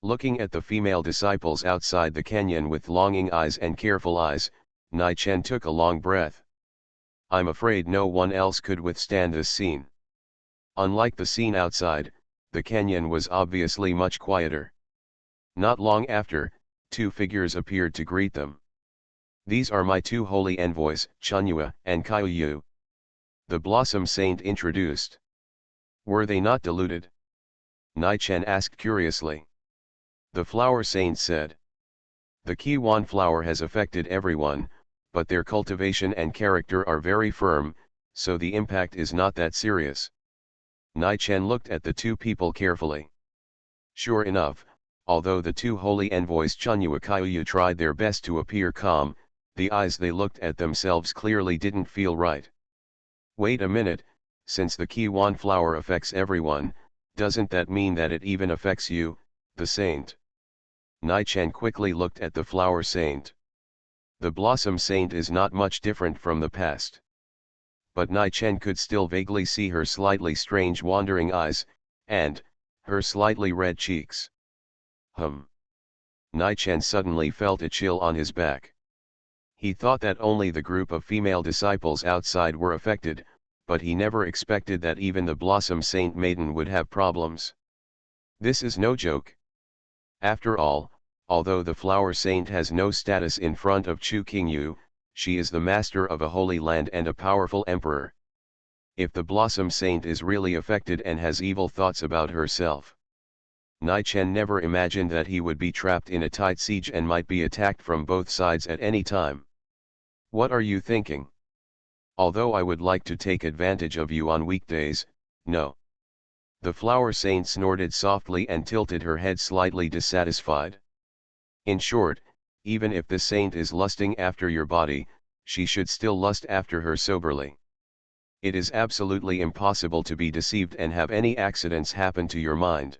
Looking at the female disciples outside the canyon with longing eyes and careful eyes, Nai-Chen took a long breath. I'm afraid no one else could withstand this scene. Unlike the scene outside, the canyon was obviously much quieter. Not long after, 2 figures appeared to greet them. These are my 2 holy envoys, Chunhua and Kaiyu. The Blossom Saint introduced. Were they not deluded? Nai-Chen asked curiously. The flower saint said. The Qi flower has affected everyone, but their cultivation and character are very firm, so the impact is not that serious. Nai-Chen looked at the 2 people carefully. Sure enough, although the 2 holy envoys Chunhua and Kaiyu tried their best to appear calm, the eyes they looked at themselves clearly didn't feel right. Wait a minute, since the Qi flower affects everyone, Doesn't that mean that it even affects you, the saint? Nai-chan quickly looked at the flower saint. The blossom saint is not much different from the past. But Nai-chan could still vaguely see her slightly strange wandering eyes, and her slightly red cheeks. Nai-chan suddenly felt a chill on his back. He thought that only the group of female disciples outside were affected, but he never expected that even the Blossom Saint Maiden would have problems. This is no joke. After all, although the Flower Saint has no status in front of Chu Qingyu, she is the master of a holy land and a powerful emperor. If the Blossom Saint is really affected and has evil thoughts about herself, Nai-chan never imagined that he would be trapped in a tight siege and might be attacked from both sides at any time. What are you thinking? Although I would like to take advantage of you on weekdays, no. The Flower Saint snorted softly and tilted her head slightly dissatisfied. In short, even if the saint is lusting after your body, she should still lust after her soberly. It is absolutely impossible to be deceived and have any accidents happen to your mind.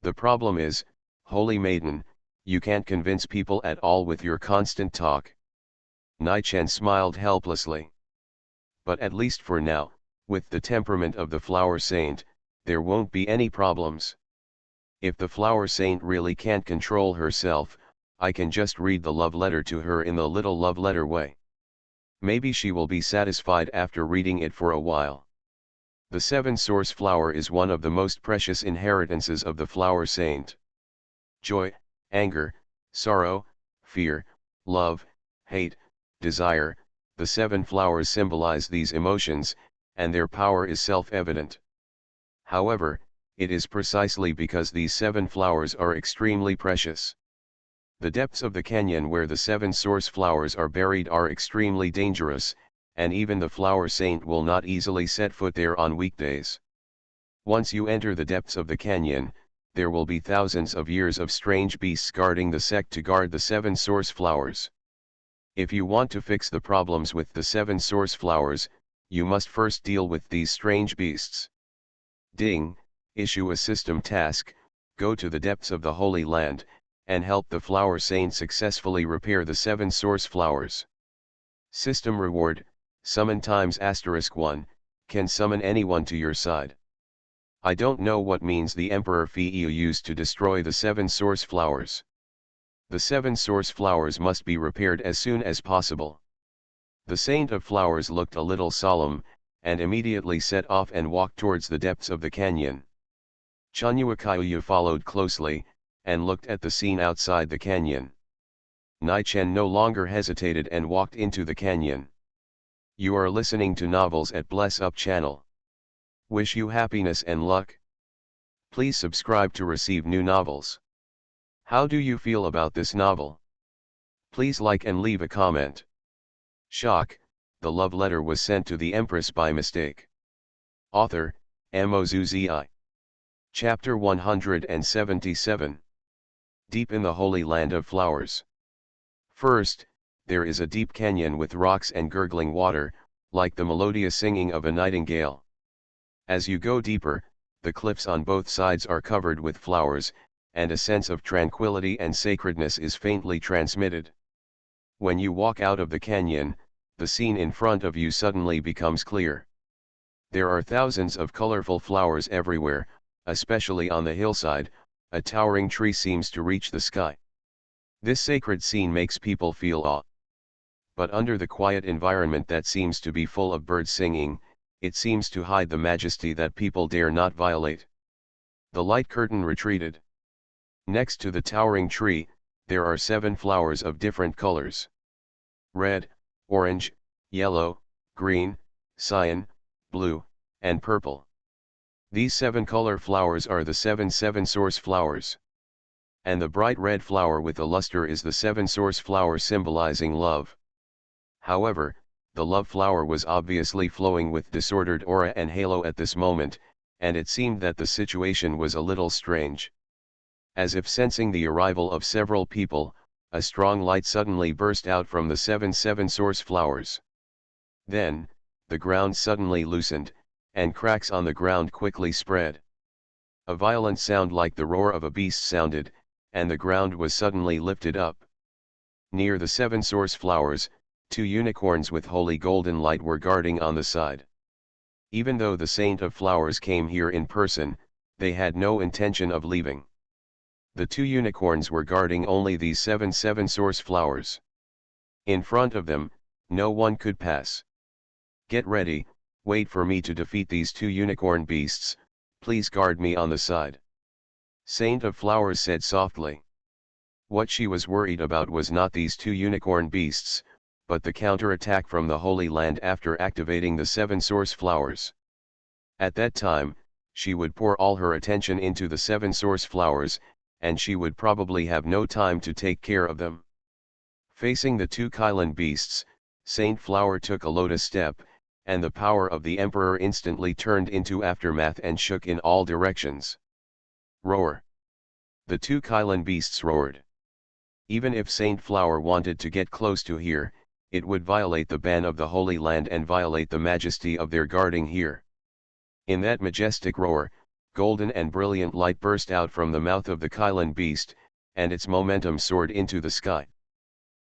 The problem is, holy maiden, you can't convince people at all with your constant talk. Nai-chan smiled helplessly. But at least for now, with the temperament of the Flower Saint, there won't be any problems. If the Flower Saint really can't control herself, I can just read the love letter to her in the little love letter way. Maybe she will be satisfied after reading it for a while. The seven source flower is one of the most precious inheritances of the Flower Saint. Joy, anger, sorrow, fear, love, hate, desire, the seven flowers symbolize these emotions, and their power is self-evident. However, it is precisely because these seven flowers are extremely precious. The depths of the canyon where the seven source flowers are buried are extremely dangerous, and even the Flower Saint will not easily set foot there on weekdays. Once you enter the depths of the canyon, there will be thousands of years of strange beasts guarding the sect to guard the seven source flowers. If you want to fix the problems with the seven source flowers, you must first deal with these strange beasts. Ding, issue a system task, go to the depths of the Holy Land, and help the Flower Saint successfully repair the seven source flowers. System reward, summon times *1, can summon anyone to your side. I don't know what means the Emperor Feiyu used to destroy the seven source flowers. The seven source flowers must be repaired as soon as possible. The Saint of Flowers looked a little solemn, and immediately set off and walked towards the depths of the canyon. Chanyuakaiyu followed closely, and looked at the scene outside the canyon. Nai-chan no longer hesitated and walked into the canyon. You are listening to novels at Bless Up channel. Wish you happiness and luck. Please subscribe to receive new novels. How do you feel about this novel? Please like and leave a comment. Shock, the love letter was sent to the Empress by mistake. Author, Mozuzi. Chapter 177. Deep in the Holy Land of Flowers. First, there is a deep canyon with rocks and gurgling water, like the melodious singing of a nightingale. As you go deeper, the cliffs on both sides are covered with flowers, and a sense of tranquility and sacredness is faintly transmitted. When you walk out of the canyon, the scene in front of you suddenly becomes clear. There are thousands of colorful flowers everywhere, especially on the hillside. A towering tree seems to reach the sky. This sacred scene makes people feel awe. But under the quiet environment that seems to be full of birds singing, it seems to hide the majesty that people dare not violate. The light curtain retreated. Next to the towering tree, there are 7 flowers of different colors. Red, orange, yellow, green, cyan, blue, and purple. These 7 color flowers are the 7 source flowers. And the bright red flower with the luster is the 7 source flower symbolizing love. However, the love flower was obviously flowing with disordered aura and halo at this moment, and it seemed that the situation was a little strange. As if sensing the arrival of several people, a strong light suddenly burst out from the 7 source flowers. Then, the ground suddenly loosened, and cracks on the ground quickly spread. A violent sound like the roar of a beast sounded, and the ground was suddenly lifted up. Near the 7 source flowers, 2 unicorns with holy golden light were guarding on the side. Even though the Saint of Flowers came here in person, they had no intention of leaving. The 2 unicorns were guarding only these 7 source flowers. In front of them, no one could pass. "Get ready, wait for me to defeat these 2 unicorn beasts, please guard me on the side," Saint of Flowers said softly. What she was worried about was not these 2 unicorn beasts, but the counterattack from the Holy Land after activating the 7 source flowers. At that time, she would pour all her attention into the 7 source flowers, and she would probably have no time to take care of them. Facing the 2 Kylan beasts, Saint Flower took a lotus step, and the power of the Emperor instantly turned into aftermath and shook in all directions. Roar! The 2 Kylan beasts roared. Even if Saint Flower wanted to get close to here, it would violate the ban of the Holy Land and violate the majesty of their guarding here. In that majestic roar, golden and brilliant light burst out from the mouth of the Kylan beast, and its momentum soared into the sky.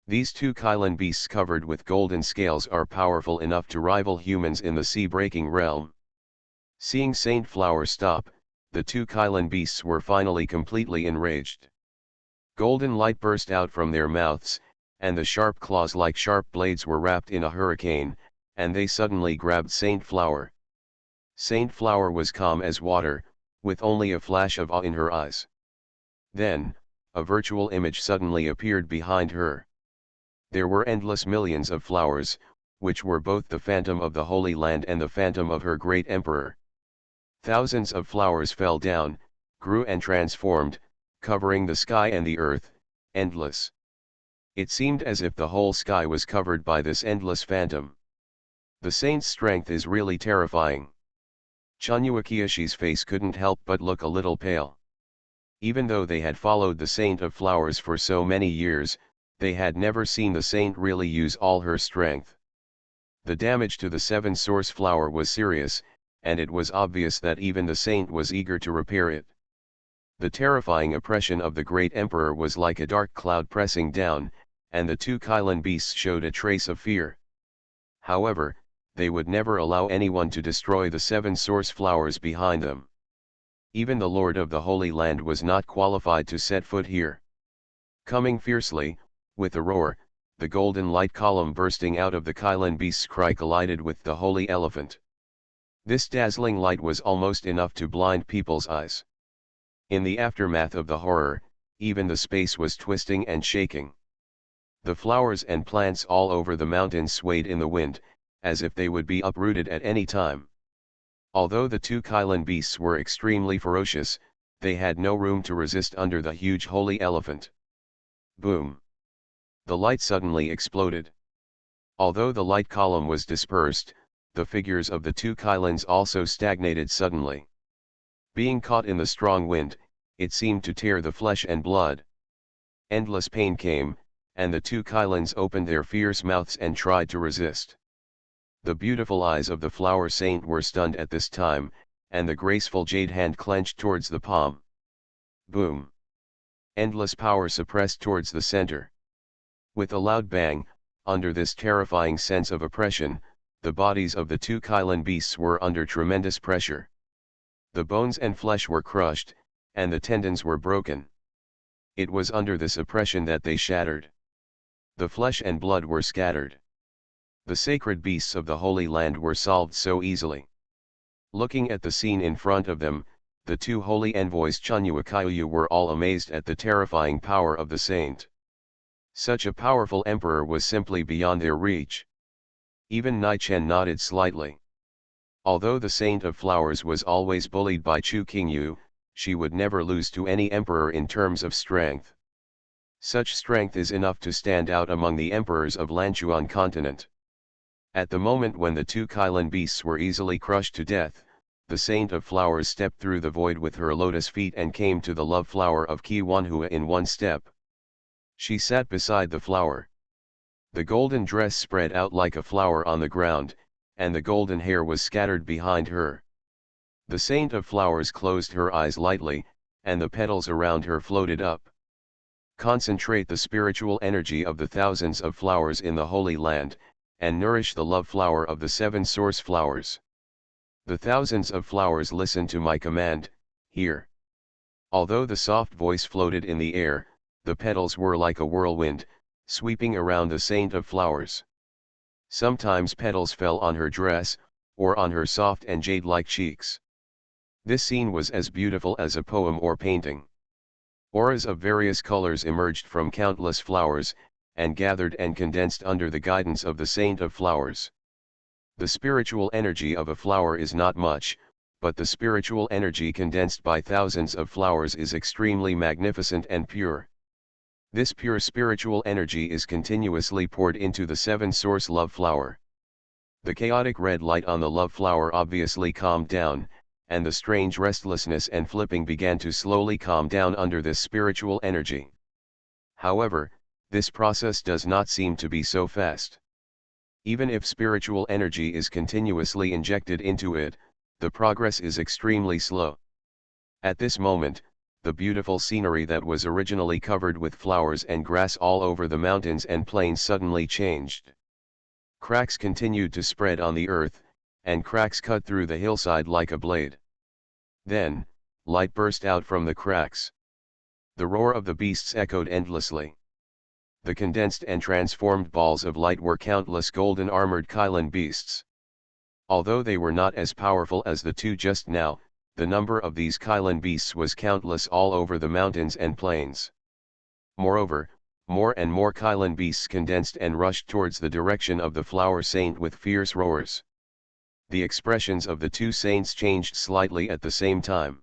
These 2 Kylan beasts covered with golden scales are powerful enough to rival humans in the sea-breaking realm. Seeing Saint Flower stop, the 2 Kylan beasts were finally completely enraged. Golden light burst out from their mouths, and the sharp claws like sharp blades were wrapped in a hurricane, and they suddenly grabbed Saint Flower. Saint Flower was calm as water, with only a flash of awe in her eyes. Then, a virtual image suddenly appeared behind her. There were endless millions of flowers, which were both the phantom of the Holy Land and the phantom of her great emperor. Thousands of flowers fell down, grew and transformed, covering the sky and the earth, endless. It seemed as if the whole sky was covered by this endless phantom. The saint's strength is really terrifying. Chunyu Akiyoshi's face couldn't help but look a little pale. Even though they had followed the Saint of Flowers for so many years, they had never seen the saint really use all her strength. The damage to the 7 source flower was serious, and it was obvious that even the saint was eager to repair it. The terrifying oppression of the great emperor was like a dark cloud pressing down, and the 2 Kylan beasts showed a trace of fear. However, they would never allow anyone to destroy the 7 source flowers behind them. Even the Lord of the Holy Land was not qualified to set foot here. Coming fiercely, with a roar, the golden light column bursting out of the Kylan beast's cry collided with the holy elephant. This dazzling light was almost enough to blind people's eyes. In the aftermath of the horror, even the space was twisting and shaking. The flowers and plants all over the mountains swayed in the wind, as if they would be uprooted at any time. Although the 2 Kylan beasts were extremely ferocious, they had no room to resist under the huge holy elephant. Boom! The light suddenly exploded. Although the light column was dispersed, the figures of the 2 Kylans also stagnated suddenly. Being caught in the strong wind, it seemed to tear the flesh and blood. Endless pain came, and the 2 Kylans opened their fierce mouths and tried to resist. The beautiful eyes of the flower saint were stunned at this time, and the graceful jade hand clenched towards the palm. Boom! Endless power suppressed towards the center. With a loud bang, under this terrifying sense of oppression, the bodies of the 2 Kylan beasts were under tremendous pressure. The bones and flesh were crushed, and the tendons were broken. It was under this oppression that they shattered. The flesh and blood were scattered. The sacred beasts of the Holy Land were solved so easily. Looking at the scene in front of them, the 2 holy envoys Chunyu Akiyou were all amazed at the terrifying power of the saint. Such a powerful emperor was simply beyond their reach. Even Nai-Chen nodded slightly. Although the Saint of Flowers was always bullied by Chu Qingyu, she would never lose to any emperor in terms of strength. Such strength is enough to stand out among the emperors of Lanchuan continent. At the moment when the 2 Kylan beasts were easily crushed to death, the Saint of Flowers stepped through the void with her lotus feet and came to the love flower of Qiwanhua in one step. She sat beside the flower. The golden dress spread out like a flower on the ground, and the golden hair was scattered behind her. The Saint of Flowers closed her eyes lightly, and the petals around her floated up. Concentrate the spiritual energy of the thousands of flowers in the Holy Land, and nourish the love flower of the 7 source flowers. The thousands of flowers listen to my command, hear. Although the soft voice floated in the air, the petals were like a whirlwind, sweeping around the Saint of Flowers. Sometimes petals fell on her dress, or on her soft and jade-like cheeks. This scene was as beautiful as a poem or painting. Auras of various colors emerged from countless flowers, and gathered and condensed under the guidance of the Saint of Flowers. The spiritual energy of a flower is not much, but the spiritual energy condensed by thousands of flowers is extremely magnificent and pure. This pure spiritual energy is continuously poured into the 7 source love flower. The chaotic red light on the love flower obviously calmed down, and the strange restlessness and flipping began to slowly calm down under this spiritual energy. However, this process does not seem to be so fast. Even if spiritual energy is continuously injected into it, the progress is extremely slow. At this moment, the beautiful scenery that was originally covered with flowers and grass all over the mountains and plains suddenly changed. Cracks continued to spread on the earth, and cracks cut through the hillside like a blade. Then, light burst out from the cracks. The roar of the beasts echoed endlessly. The condensed and transformed balls of light were countless golden armored Kylan beasts. Although they were not as powerful as the 2 just now, the number of these Kylan beasts was countless all over the mountains and plains. Moreover, more and more Kylan beasts condensed and rushed towards the direction of the flower saint with fierce roars. The expressions of the 2 saints changed slightly at the same time.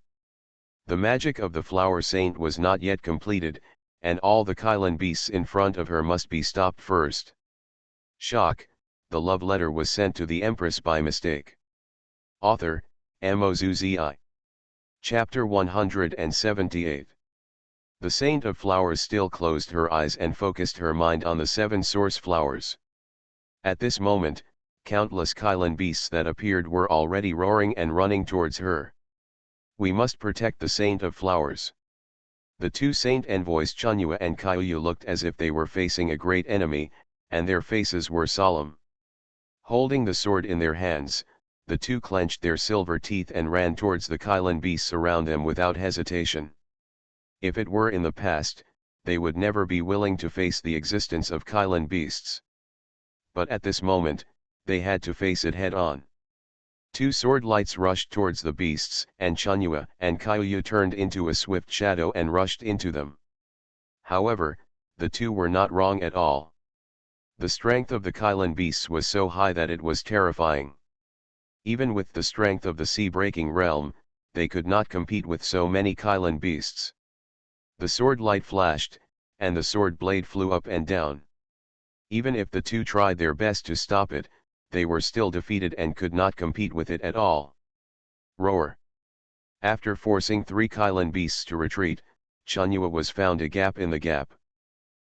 The magic of the flower saint was not yet completed, and all the Kylan beasts in front of her must be stopped first. Shock, the love letter was sent to the Empress by mistake. Author, MaleProtagonist. Chapter 178. The Saint of Flowers still closed her eyes and focused her mind on the 7 source flowers. At this moment, countless Kylan beasts that appeared were already roaring and running towards her. We must protect the Saint of Flowers. The 2 saint envoys Chunua and Kyuyu looked as if they were facing a great enemy, and their faces were solemn. Holding the sword in their hands, the 2 clenched their silver teeth and ran towards the Kylan beasts around them without hesitation. If it were in the past, they would never be willing to face the existence of Kylan beasts. But at this moment, they had to face it head-on. 2 sword lights rushed towards the beasts, and Chunua and Kyuyu turned into a swift shadow and rushed into them. However, the 2 were not wrong at all. The strength of the Kylan beasts was so high that it was terrifying. Even with the strength of the sea-breaking realm, they could not compete with so many Kylan beasts. The sword light flashed, and the sword blade flew up and down. Even if the 2 tried their best to stop it, they were still defeated and could not compete with it at all. Roar. After forcing 3 Kylan beasts to retreat, Chunua was found a gap in the gap.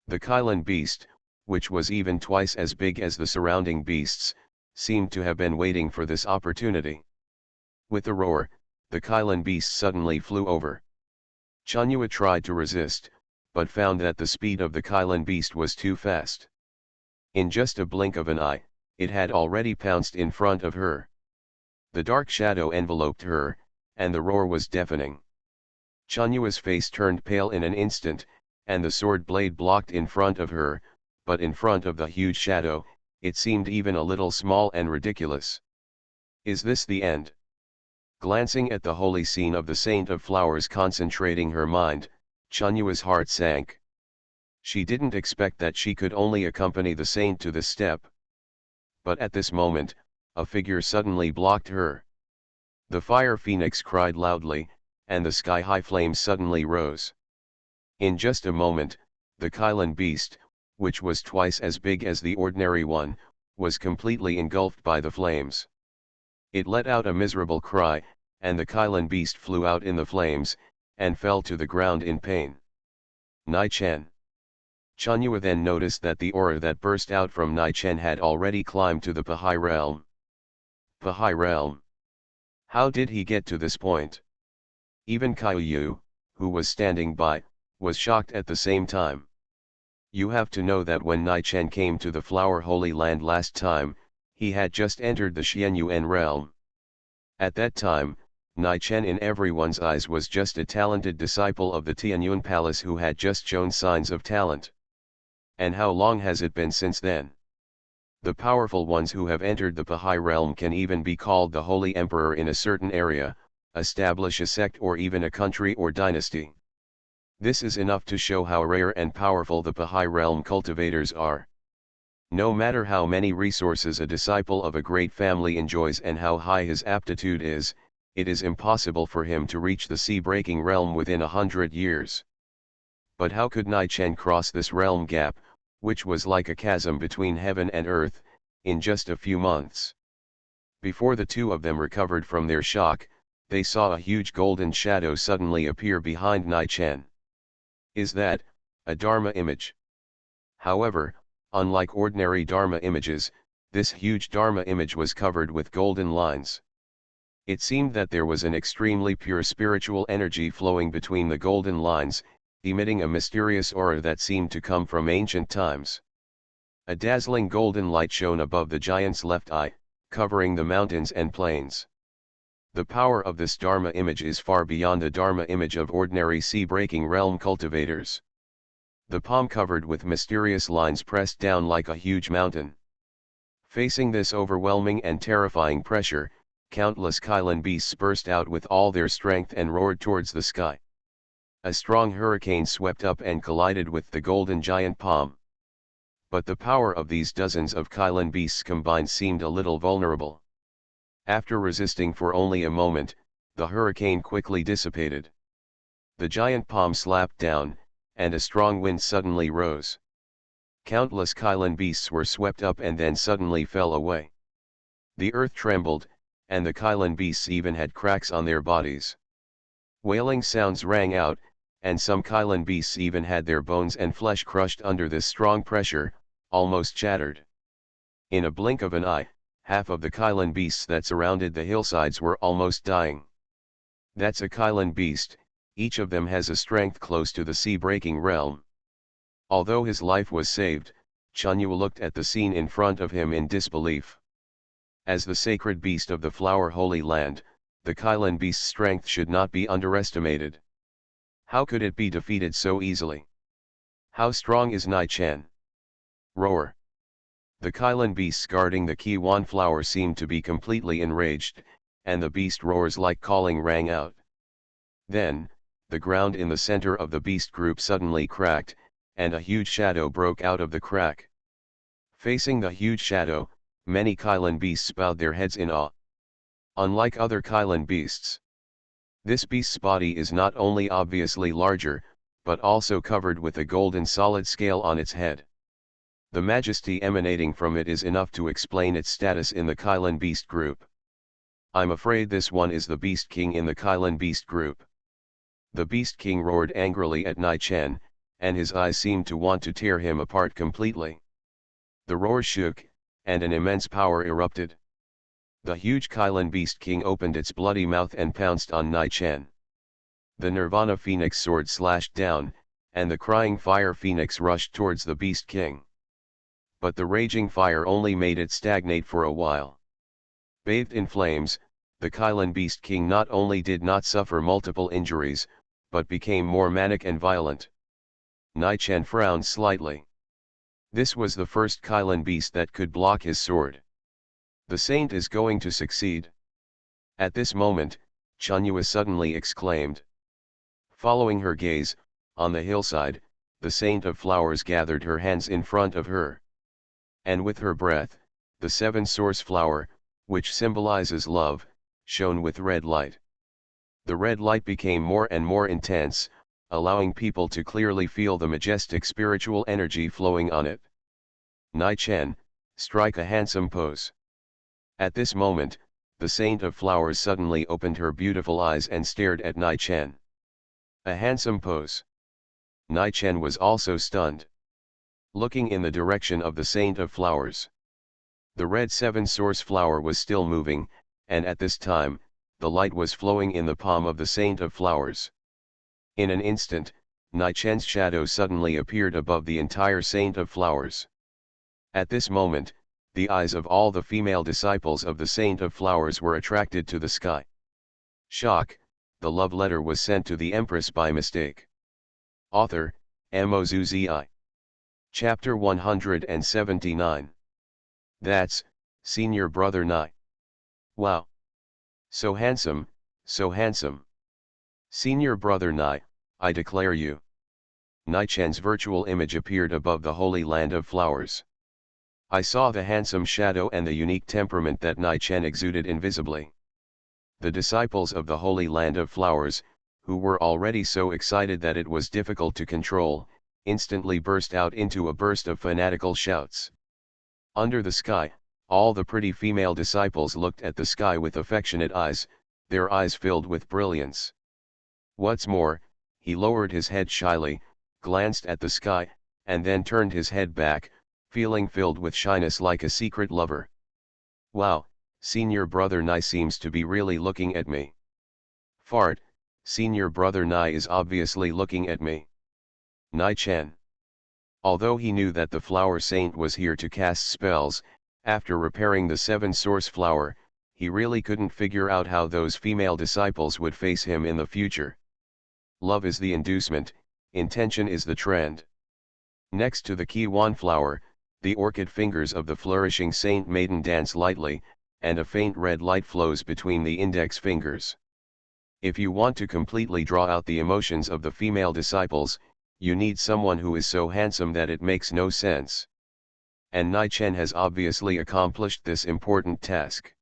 The Kylan beast, which was even twice as big as the surrounding beasts, seemed to have been waiting for this opportunity. With a roar, the Kylan beast suddenly flew over. Chunua tried to resist, but found that the speed of the Kylan beast was too fast. In just a blink of an eye, it had already pounced in front of her. The dark shadow enveloped her, and the roar was deafening. Chunua's face turned pale in an instant, and the sword blade blocked in front of her, but in front of the huge shadow, it seemed even a little small and ridiculous. Is this the end? Glancing at the holy scene of the Saint of Flowers, concentrating her mind, Chunua's heart sank. She didn't expect that she could only accompany the saint to this step. But at this moment, a figure suddenly blocked her. The fire phoenix cried loudly, and the sky-high flames suddenly rose. In just a moment, the Kylan beast, which was twice as big as the ordinary one, was completely engulfed by the flames. It let out a miserable cry, and the Kylan beast flew out in the flames, and fell to the ground in pain. Nai-Chen. Chunua then noticed that the aura that burst out from Nai-Chen had already climbed to the Pahai realm. Pahai realm. How did he get to this point? Even Caillou, who was standing by, was shocked at the same time. You have to know that when Nai Chen came to the Flower Holy Land last time, he had just entered the Xianyuan realm. At that time, Nai Chen in everyone's eyes was just a talented disciple of the Tianyuan Palace who had just shown signs of talent. And how long has it been since then? The powerful ones who have entered the Bahai realm can even be called the Holy Emperor in a certain area, establish a sect or even a country or dynasty. This is enough to show how rare and powerful the Bahai realm cultivators are. No matter how many resources a disciple of a great family enjoys and how high his aptitude is, it is impossible for him to reach the sea-breaking realm within 100 years. But how could Nai Chen cross this realm gap, which was like a chasm between heaven and earth, in just a few months? Before the two of them recovered from their shock, they saw a huge golden shadow suddenly appear behind Nai Chen. Is that a Dharma image? However, unlike ordinary Dharma images, this huge Dharma image was covered with golden lines. It seemed that there was an extremely pure spiritual energy flowing between the golden lines, emitting a mysterious aura that seemed to come from ancient times. A dazzling golden light shone above the giant's left eye, covering the mountains and plains. The power of this Dharma image is far beyond the Dharma image of ordinary sea-breaking realm cultivators. The palm covered with mysterious lines pressed down like a huge mountain. Facing this overwhelming and terrifying pressure, countless Kylan beasts burst out with all their strength and roared towards the sky. A strong hurricane swept up and collided with the golden giant palm. But the power of these dozens of Kylan beasts combined seemed a little vulnerable. After resisting for only a moment, the hurricane quickly dissipated. The giant palm slapped down, and a strong wind suddenly rose. Countless Kylan beasts were swept up and then suddenly fell away. The earth trembled, and the Kylan beasts even had cracks on their bodies. Wailing sounds rang out, and some Kylan beasts even had their bones and flesh crushed under this strong pressure, almost shattered. In a blink of an eye, half of the Kylan beasts that surrounded the hillsides were almost dying. That's a Kylan beast, each of them has a strength close to the sea-breaking realm. Although his life was saved, Chanyu looked at the scene in front of him in disbelief. As the sacred beast of the Flower Holy Land, the Kylan beast's strength should not be underestimated. How could it be defeated so easily? How strong is Nai Chen? Roar! The Kylan beasts guarding the Kiwan flower seemed to be completely enraged, and the beast roars like calling rang out. Then, the ground in the center of the beast group suddenly cracked, and a huge shadow broke out of the crack. Facing the huge shadow, many Kylan beasts bowed their heads in awe. Unlike other Kylan beasts, this beast's body is not only obviously larger, but also covered with a golden solid scale on its head. The majesty emanating from it is enough to explain its status in the Kylan beast group. I'm afraid this one is the Beast King in the Kylan beast group. The Beast King roared angrily at Nai Chen, and his eyes seemed to want to tear him apart completely. The roar shook, and an immense power erupted. The huge Kylan Beast King opened its bloody mouth and pounced on Nai Chen. The Nirvana Phoenix sword slashed down, and the crying fire phoenix rushed towards the Beast King. But the raging fire only made it stagnate for a while. Bathed in flames, the Kylan Beast King not only did not suffer multiple injuries, but became more manic and violent. Nai Chen frowned slightly. This was the first Kylan beast that could block his sword. The saint is going to succeed. At this moment, Chanyu suddenly exclaimed. Following her gaze, on the hillside, the Saint of Flowers gathered her hands in front of her. And with her breath, the seven source flower, which symbolizes love, shone with red light. The red light became more and more intense, allowing people to clearly feel the majestic spiritual energy flowing on it. Nai Chen, strike a handsome pose. At this moment, the Saint of Flowers suddenly opened her beautiful eyes and stared at Nai Chen. A handsome pose. Nai Chen was also stunned. Looking in the direction of the Saint of Flowers. The red seven source flower was still moving, and at this time, the light was flowing in the palm of the Saint of Flowers. In an instant, Nai Chen's shadow suddenly appeared above the entire Saint of Flowers. At this moment, the eyes of all the female disciples of the Saint of Flowers were attracted to the sky. Shock, the love letter was sent to the Empress by mistake. Author, MaleProtagonist. Chapter 179. That's, Senior Brother Nai. Wow! So handsome, so handsome. Senior Brother Nai, I declare you. Nai Chen's virtual image appeared above the Holy Land of Flowers. I saw the handsome shadow and the unique temperament that Nai Chen exuded invisibly. The disciples of the Holy Land of Flowers, who were already so excited that it was difficult to control, instantly burst out into a burst of fanatical shouts. Under the sky, all the pretty female disciples looked at the sky with affectionate eyes, their eyes filled with brilliance. What's more, he lowered his head shyly, glanced at the sky, and then turned his head back, feeling filled with shyness like a secret lover. Wow, Senior Brother Nai seems to be really looking at me. Fart, Senior Brother Nai is obviously looking at me. Nai Chen. Although he knew that the Flower Saint was here to cast spells, after repairing the 7-source flower, he really couldn't figure out how those female disciples would face him in the future. Love is the inducement, intention is the trend. Next to the Kiwan flower, the orchid fingers of the flourishing Saint Maiden dance lightly, and a faint red light flows between the index fingers. If you want to completely draw out the emotions of the female disciples, you need someone who is so handsome that it makes no sense. And Nai Chen has obviously accomplished this important task.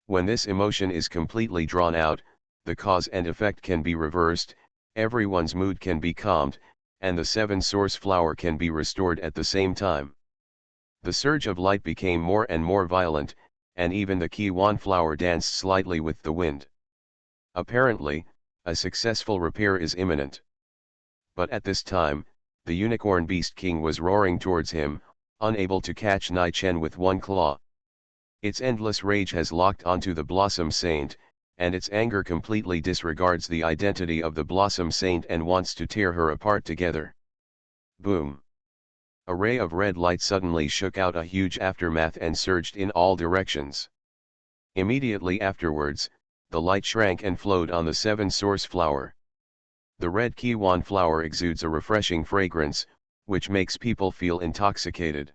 When this emotion is completely drawn out, the cause and effect can be reversed, everyone's mood can be calmed, and the 7-source flower can be restored at the same time. The surge of light became more and more violent, and even the Kiwan flower danced slightly with the wind. Apparently, a successful repair is imminent. But at this time, the Unicorn Beast King was roaring towards him, unable to catch Nai Chen with one claw. Its endless rage has locked onto the Blossom Saint, and its anger completely disregards the identity of the Blossom Saint and wants to tear her apart together. Boom! A ray of red light suddenly shook out a huge aftermath and surged in all directions. Immediately afterwards, the light shrank and flowed on the 7-source flower. The red Kiwan flower exudes a refreshing fragrance, which makes people feel intoxicated.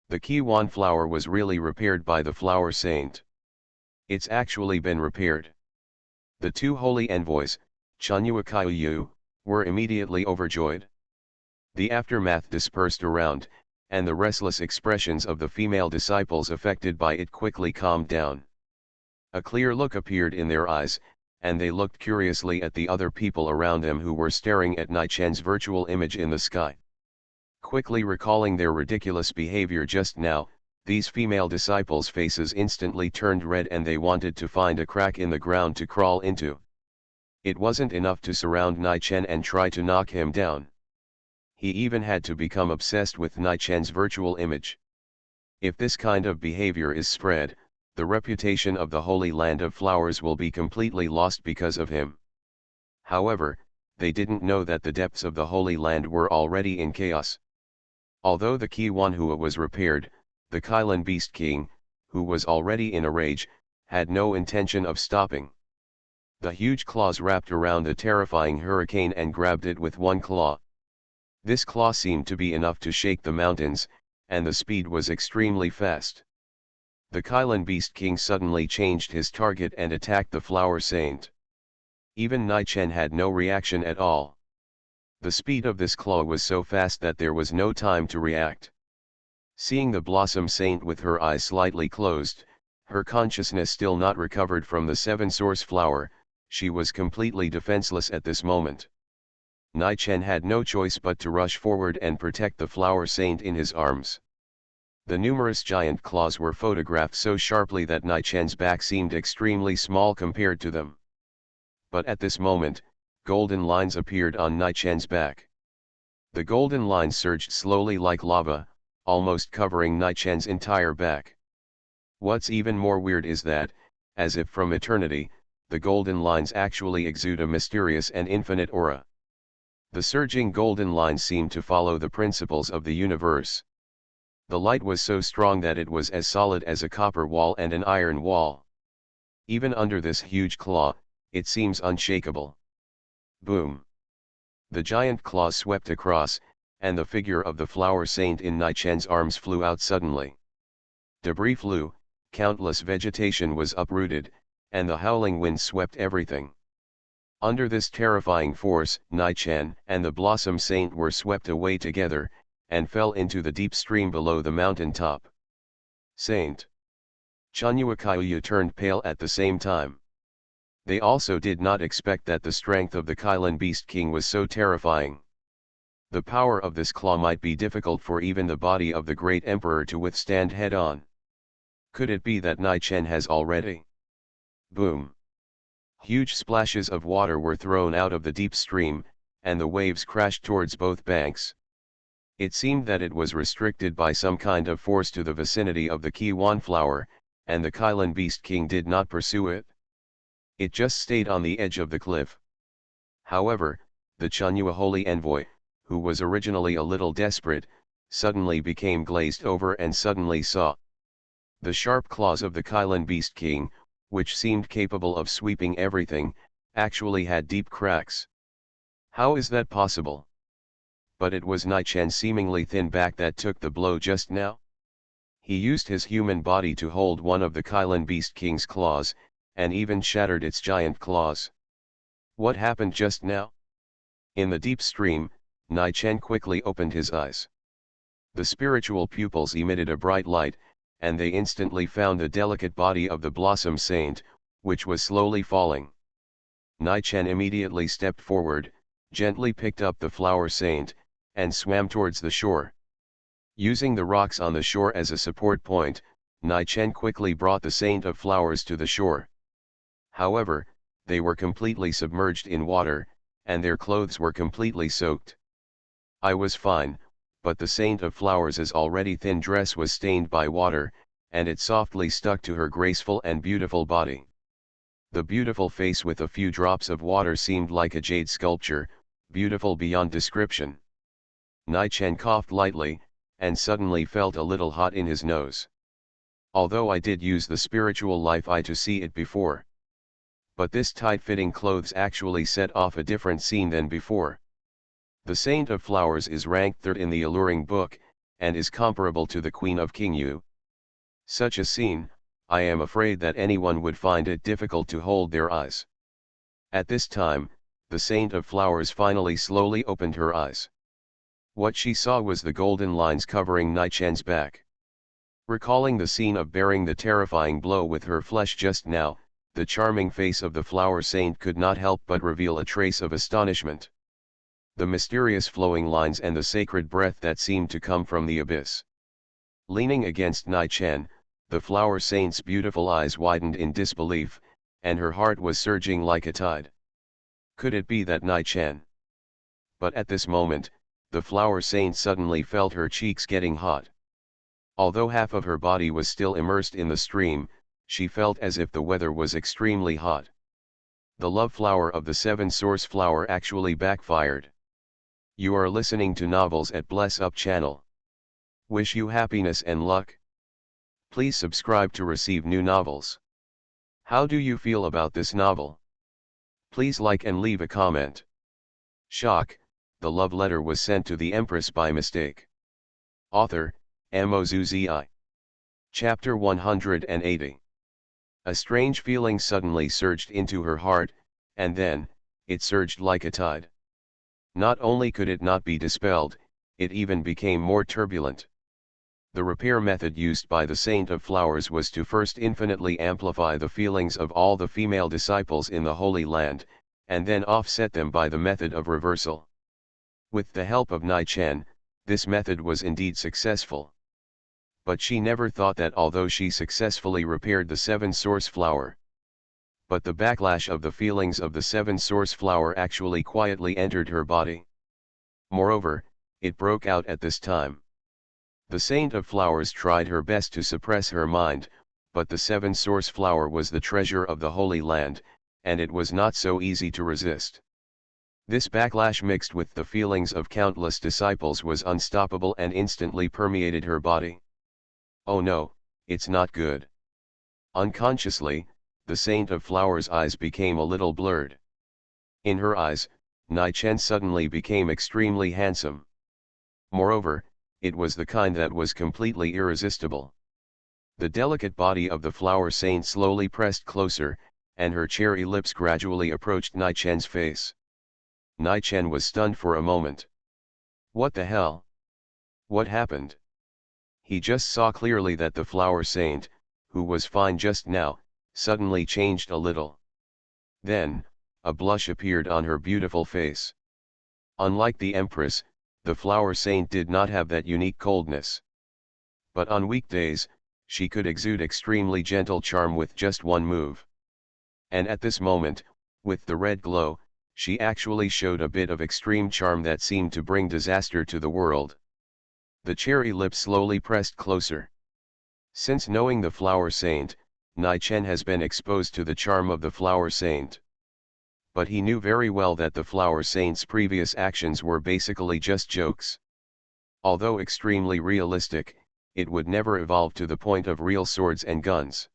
The Kiwan flower was really repaired by the Flower Saint. It's actually been repaired. The two holy envoys, Chunyua Kaiyu, were immediately overjoyed. The aftermath dispersed around, and the restless expressions of the female disciples affected by it quickly calmed down. A clear look appeared in their eyes, and they looked curiously at the other people around them who were staring at Nai Chen's virtual image in the sky. Quickly recalling their ridiculous behavior just now, these female disciples' faces instantly turned red and they wanted to find a crack in the ground to crawl into. It wasn't enough to surround Nai Chen and try to knock him down. He even had to become obsessed with Nai Chen's virtual image. If this kind of behavior is spread, the reputation of the Holy Land of Flowers will be completely lost because of him. However, they didn't know that the depths of the Holy Land were already in chaos. Although the Kiwanhua was repaired, the Kailan Beast King, who was already in a rage, had no intention of stopping. The huge claws wrapped around the terrifying hurricane and grabbed it with one claw. This claw seemed to be enough to shake the mountains, and the speed was extremely fast. The Kailan Beast King suddenly changed his target and attacked the Flower Saint. Even Nai Chen had no reaction at all. The speed of this claw was so fast that there was no time to react. Seeing the Blossom Saint with her eyes slightly closed, her consciousness still not recovered from the 7-source flower, she was completely defenseless at this moment. Nai Chen had no choice but to rush forward and protect the Flower Saint in his arms. The numerous giant claws were photographed so sharply that Nai Chen's back seemed extremely small compared to them. But at this moment, golden lines appeared on Nai Chen's back. The golden lines surged slowly like lava, almost covering Nai Chen's entire back. What's even more weird is that, as if from eternity, the golden lines actually exude a mysterious and infinite aura. The surging golden lines seemed to follow the principles of the universe. The light was so strong that it was as solid as a copper wall and an iron wall. Even under this huge claw, it seems unshakable. Boom! The giant claws swept across, and the figure of the flower saint in Nai-Chen's arms flew out suddenly. Debris flew, countless vegetation was uprooted, and the howling wind swept everything. Under this terrifying force, Nai-Chen and the Blossom Saint were swept away together, and fell into the deep stream below the mountain top. Saint Chunyuakaiyu turned pale at the same time. They also did not expect that the strength of the Kylan Beast King was so terrifying. The power of this claw might be difficult for even the body of the great emperor to withstand head-on. Could it be that Nai-Chen has already? Boom! Huge splashes of water were thrown out of the deep stream, and the waves crashed towards both banks. It seemed that it was restricted by some kind of force to the vicinity of the Kiwan flower, and the Kylan Beast King did not pursue it. It just stayed on the edge of the cliff. However, the Chunyua holy envoy, who was originally a little desperate, suddenly became glazed over and suddenly saw the sharp claws of the Kylan Beast King, which seemed capable of sweeping everything, actually had deep cracks. How is that possible? But it was Nai-Chen's seemingly thin back that took the blow just now. He used his human body to hold one of the Kylan Beast King's claws, and even shattered its giant claws. What happened just now? In the deep stream, Nai-Chen quickly opened his eyes. The spiritual pupils emitted a bright light, and they instantly found the delicate body of the Blossom Saint, which was slowly falling. Nai-Chen immediately stepped forward, gently picked up the flower saint, and swam towards the shore. Using the rocks on the shore as a support point, Nai-Chen quickly brought the Saint of Flowers to the shore. However, they were completely submerged in water, and their clothes were completely soaked. I was fine, but the Saint of Flowers' already thin dress was stained by water, and it softly stuck to her graceful and beautiful body. The beautiful face with a few drops of water seemed like a jade sculpture, beautiful beyond description. Nai-Chen coughed lightly, and suddenly felt a little hot in his nose. Although I did use the spiritual life eye to see it before. But this tight-fitting clothes actually set off a different scene than before. The Saint of Flowers is ranked third in the alluring book, and is comparable to the Queen of Kingyu. Such a scene, I am afraid that anyone would find it difficult to hold their eyes. At this time, the Saint of Flowers finally slowly opened her eyes. What she saw was the golden lines covering Nai-Chen's back. Recalling the scene of bearing the terrifying blow with her flesh just now, the charming face of the flower saint could not help but reveal a trace of astonishment. The mysterious flowing lines and the sacred breath that seemed to come from the abyss. Leaning against Nai-Chen, the flower saint's beautiful eyes widened in disbelief, and her heart was surging like a tide. Could it be that Nai-Chen? But at this moment, the flower saint suddenly felt her cheeks getting hot. Although half of her body was still immersed in the stream, she felt as if the weather was extremely hot. The love flower of the seven source flower actually backfired. You are listening to novels at Bless Up channel. Wish you happiness and luck. Please subscribe to receive new novels. How do you feel about this novel? Please like and leave a comment. Shock, the love letter was sent to the Empress by mistake. Author, Mozuzi. Chapter 180. A strange feeling suddenly surged into her heart, and then, it surged like a tide. Not only could it not be dispelled, it even became more turbulent. The repair method used by the Saint of Flowers was to first infinitely amplify the feelings of all the female disciples in the Holy Land, and then offset them by the method of reversal. With the help of Nai-Chen, this method was indeed successful. But she never thought that although she successfully repaired the seven source flower, but the backlash of the feelings of the seven source flower actually quietly entered her body. Moreover, it broke out at this time. The Saint of Flowers tried her best to suppress her mind, but the seven source flower was the treasure of the Holy Land, and it was not so easy to resist. This backlash mixed with the feelings of countless disciples was unstoppable and instantly permeated her body. Oh no, it's not good. Unconsciously, the Saint of Flowers' eyes became a little blurred. In her eyes, Nai Chen suddenly became extremely handsome. Moreover, it was the kind that was completely irresistible. The delicate body of the Flower Saint slowly pressed closer, and her cherry lips gradually approached Nai Chen's face. Nai Chen was stunned for a moment. What the hell? What happened? He just saw clearly that the Flower Saint, who was fine just now, suddenly changed a little. Then, a blush appeared on her beautiful face. Unlike the Empress, the Flower Saint did not have that unique coldness. But on weekdays, she could exude extremely gentle charm with just one move. And at this moment, with the red glow, she actually showed a bit of extreme charm that seemed to bring disaster to the world. The cherry lips slowly pressed closer. Since knowing the Flower Saint, Nai Chen has been exposed to the charm of the Flower Saint. But he knew very well that the Flower Saint's previous actions were basically just jokes. Although extremely realistic, it would never evolve to the point of real swords and guns.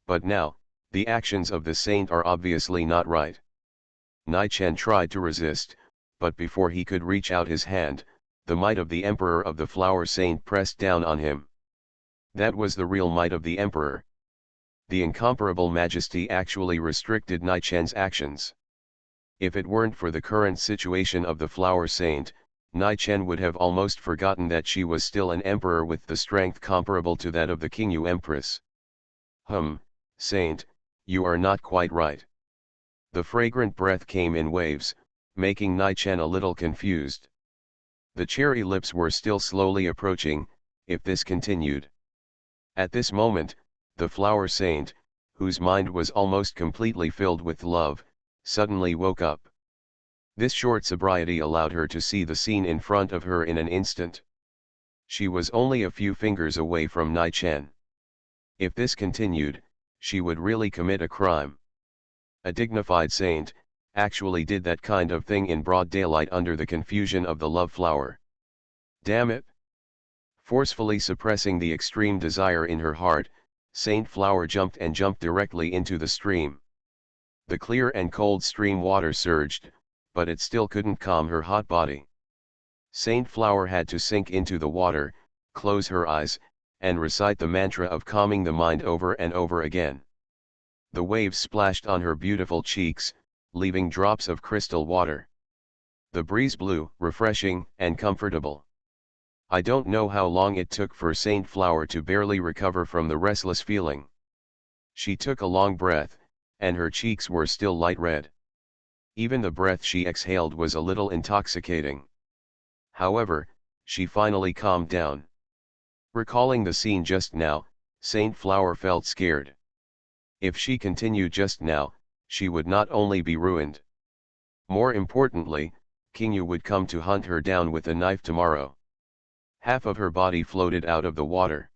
But now, the actions of the Saint are obviously not right. Nai Chen tried to resist, but before he could reach out his hand, the might of the Emperor of the Flower Saint pressed down on him. That was the real might of the Emperor. The incomparable majesty actually restricted Nai Chen's actions. If it weren't for the current situation of the Flower Saint, Nai Chen would have almost forgotten that she was still an emperor with the strength comparable to that of the Qingyu Empress. Saint, you are not quite right. The fragrant breath came in waves, making Nai Chen a little confused. The cherry lips were still slowly approaching, if this continued. At this moment, the Flower Saint, whose mind was almost completely filled with love, suddenly woke up. This short sobriety allowed her to see the scene in front of her in an instant. She was only a few fingers away from Nai Chen. If this continued, she would really commit a crime. A dignified saint, actually did that kind of thing in broad daylight under the confusion of the love flower. Damn it! Forcefully suppressing the extreme desire in her heart, Saint Flower jumped directly into the stream. The clear and cold stream water surged, but it still couldn't calm her hot body. Saint Flower had to sink into the water, close her eyes, and recite the mantra of calming the mind over and over again. The waves splashed on her beautiful cheeks, leaving drops of crystal water. The breeze blew, refreshing and comfortable. I don't know how long it took for Saint Flower to barely recover from the restless feeling. She took a long breath, and her cheeks were still light red. Even the breath she exhaled was a little intoxicating. However, she finally calmed down. Recalling the scene just now, Saint Flower felt scared. If she continued just now, she would not only be ruined. More importantly, Qingyu would come to hunt her down with a knife tomorrow. Half of her body floated out of the water.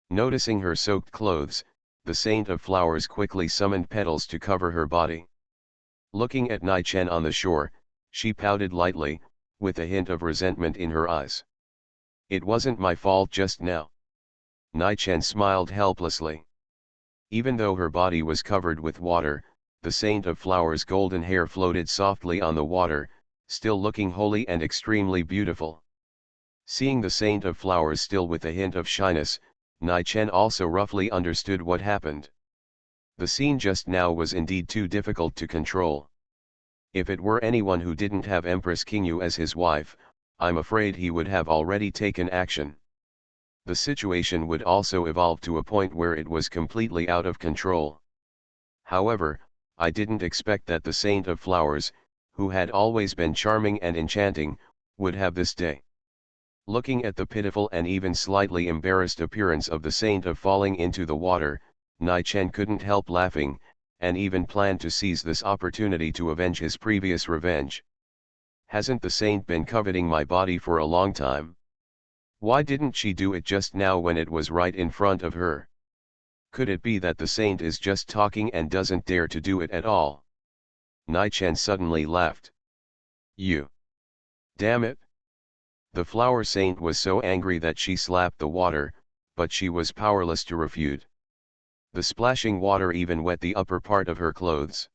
Noticing her soaked clothes, the Saint of Flowers quickly summoned petals to cover her body. Looking at Nai Chen on the shore, she pouted lightly, with a hint of resentment in her eyes. It wasn't my fault just now. Nai Chen smiled helplessly. Even though her body was covered with water, the Saint of Flowers' golden hair floated softly on the water, still looking holy and extremely beautiful. Seeing the Saint of Flowers still with a hint of shyness, Nai Chen also roughly understood what happened. The scene just now was indeed too difficult to control. If it were anyone who didn't have Empress Qingyu as his wife, I'm afraid he would have already taken action. The situation would also evolve to a point where it was completely out of control. However, I didn't expect that the Saint of Flowers, who had always been charming and enchanting, would have this day. Looking at the pitiful and even slightly embarrassed appearance of the Saint of falling into the water, Nai Chen couldn't help laughing, and even planned to seize this opportunity to avenge his previous revenge. Hasn't the Saint been coveting my body for a long time? Why didn't she do it just now when it was right in front of her? Could it be that the saint is just talking and doesn't dare to do it at all? Nai-Chen suddenly laughed. You! Damn it! The flower saint was so angry that she slapped the water, but she was powerless to refute. The splashing water even wet the upper part of her clothes.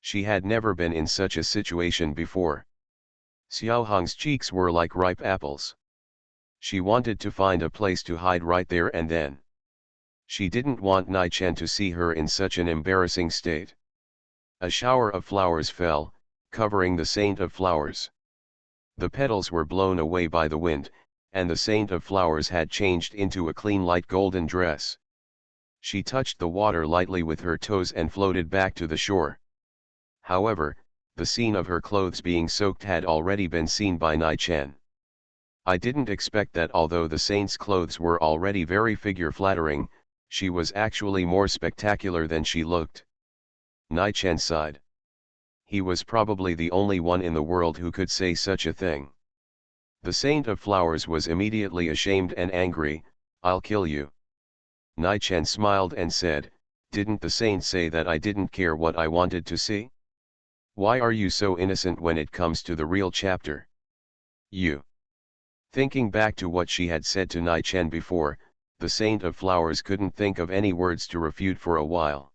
She had never been in such a situation before. Xiao Hong's cheeks were like ripe apples. She wanted to find a place to hide right there and then. She didn't want Nai-Chen to see her in such an embarrassing state. A shower of flowers fell, covering the Saint of Flowers. The petals were blown away by the wind, and the Saint of Flowers had changed into a clean light golden dress. She touched the water lightly with her toes and floated back to the shore. However, the scene of her clothes being soaked had already been seen by Nai-Chen. I didn't expect that although the saint's clothes were already very figure-flattering, she was actually more spectacular than she looked. Nai-Chen sighed. He was probably the only one in the world who could say such a thing. The Saint of Flowers was immediately ashamed and angry. I'll kill you. Nai-Chen smiled and said, didn't the saint say that I didn't care what I wanted to see? Why are you so innocent when it comes to the real chapter? You. Thinking back to what she had said to Nai-Chen before, the Saint of Flowers couldn't think of any words to refute for a while.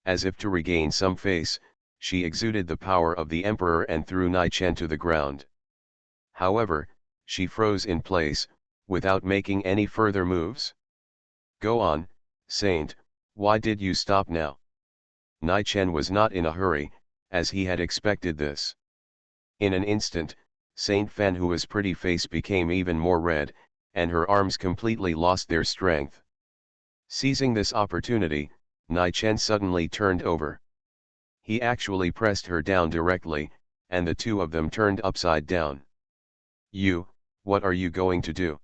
As if to regain some face, she exuded the power of the Emperor and threw Nai-Chen to the ground. However, she froze in place, without making any further moves. Go on, Saint, why did you stop now? Nai-Chen was not in a hurry, as he had expected this. In an instant, Saint Fanhua's pretty face became even more red, and her arms completely lost their strength. Seizing this opportunity, Nai-Chen suddenly turned over. He actually pressed her down directly, and the two of them turned upside down. You, what are you going to do?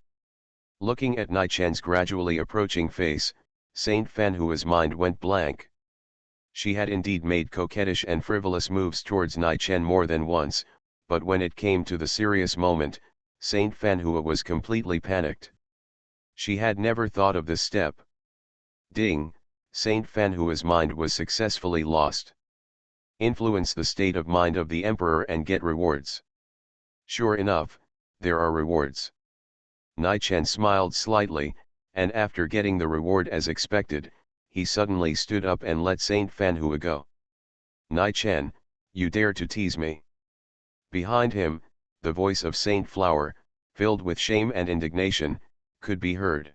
Looking at Nai-Chen's gradually approaching face, Saint Fanhua's mind went blank. She had indeed made coquettish and frivolous moves towards Nai-Chen more than once, but when it came to the serious moment, Saint Fanhua was completely panicked. She had never thought of this step. Ding, Saint Fanhua's mind was successfully lost. Influence the state of mind of the Emperor and get rewards. Sure enough, there are rewards. Nai-Chen smiled slightly, and after getting the reward as expected, he suddenly stood up and let Saint Fanhua go. Nai-Chen, you dare to tease me. Behind him, the voice of Saint Flower, filled with shame and indignation, could be heard.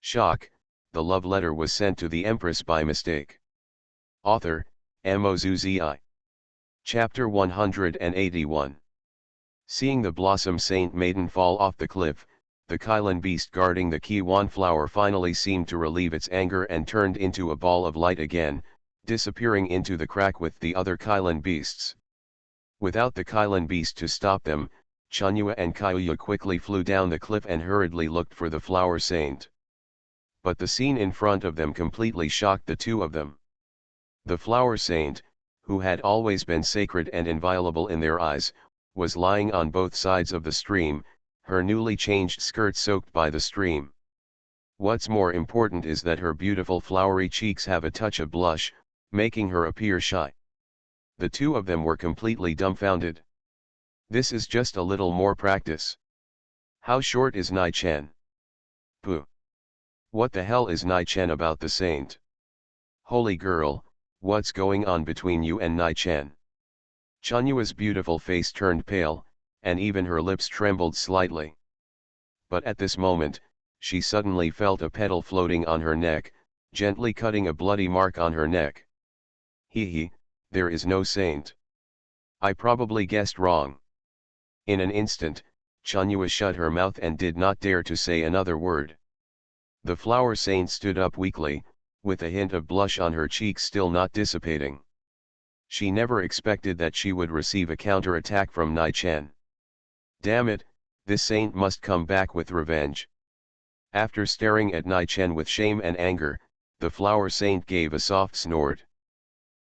Shock, the love letter was sent to the Empress by mistake. Author, Mozuzi. Chapter 181. Seeing the Blossom Saint Maiden fall off the cliff, the Kylan beast guarding the Kiwan flower finally seemed to relieve its anger and turned into a ball of light again, disappearing into the crack with the other Kylan beasts. Without the Kylan beast to stop them, Chanyua and Kyuya quickly flew down the cliff and hurriedly looked for the flower saint. But the scene in front of them completely shocked the two of them. The flower saint, who had always been sacred and inviolable in their eyes, was lying on both sides of the stream, her newly changed skirt soaked by the stream. What's more important is that her beautiful flowery cheeks have a touch of blush, making her appear shy. The two of them were completely dumbfounded. This is just a little more practice. How short is Nai-Chen? Pooh. What the hell is Nai-Chen about the saint? Holy girl, what's going on between you and Nai-Chen? Chanyua's beautiful face turned pale, and even her lips trembled slightly. But at this moment, she suddenly felt a petal floating on her neck, gently cutting a bloody mark on her neck. Hee, there is no saint. I probably guessed wrong. In an instant, Chanyua shut her mouth and did not dare to say another word. The flower saint stood up weakly, with a hint of blush on her cheeks still not dissipating. She never expected that she would receive a counter-attack from Nai-Chen. Damn it, this saint must come back with revenge. After staring at Nai-Chen with shame and anger, the flower saint gave a soft snort.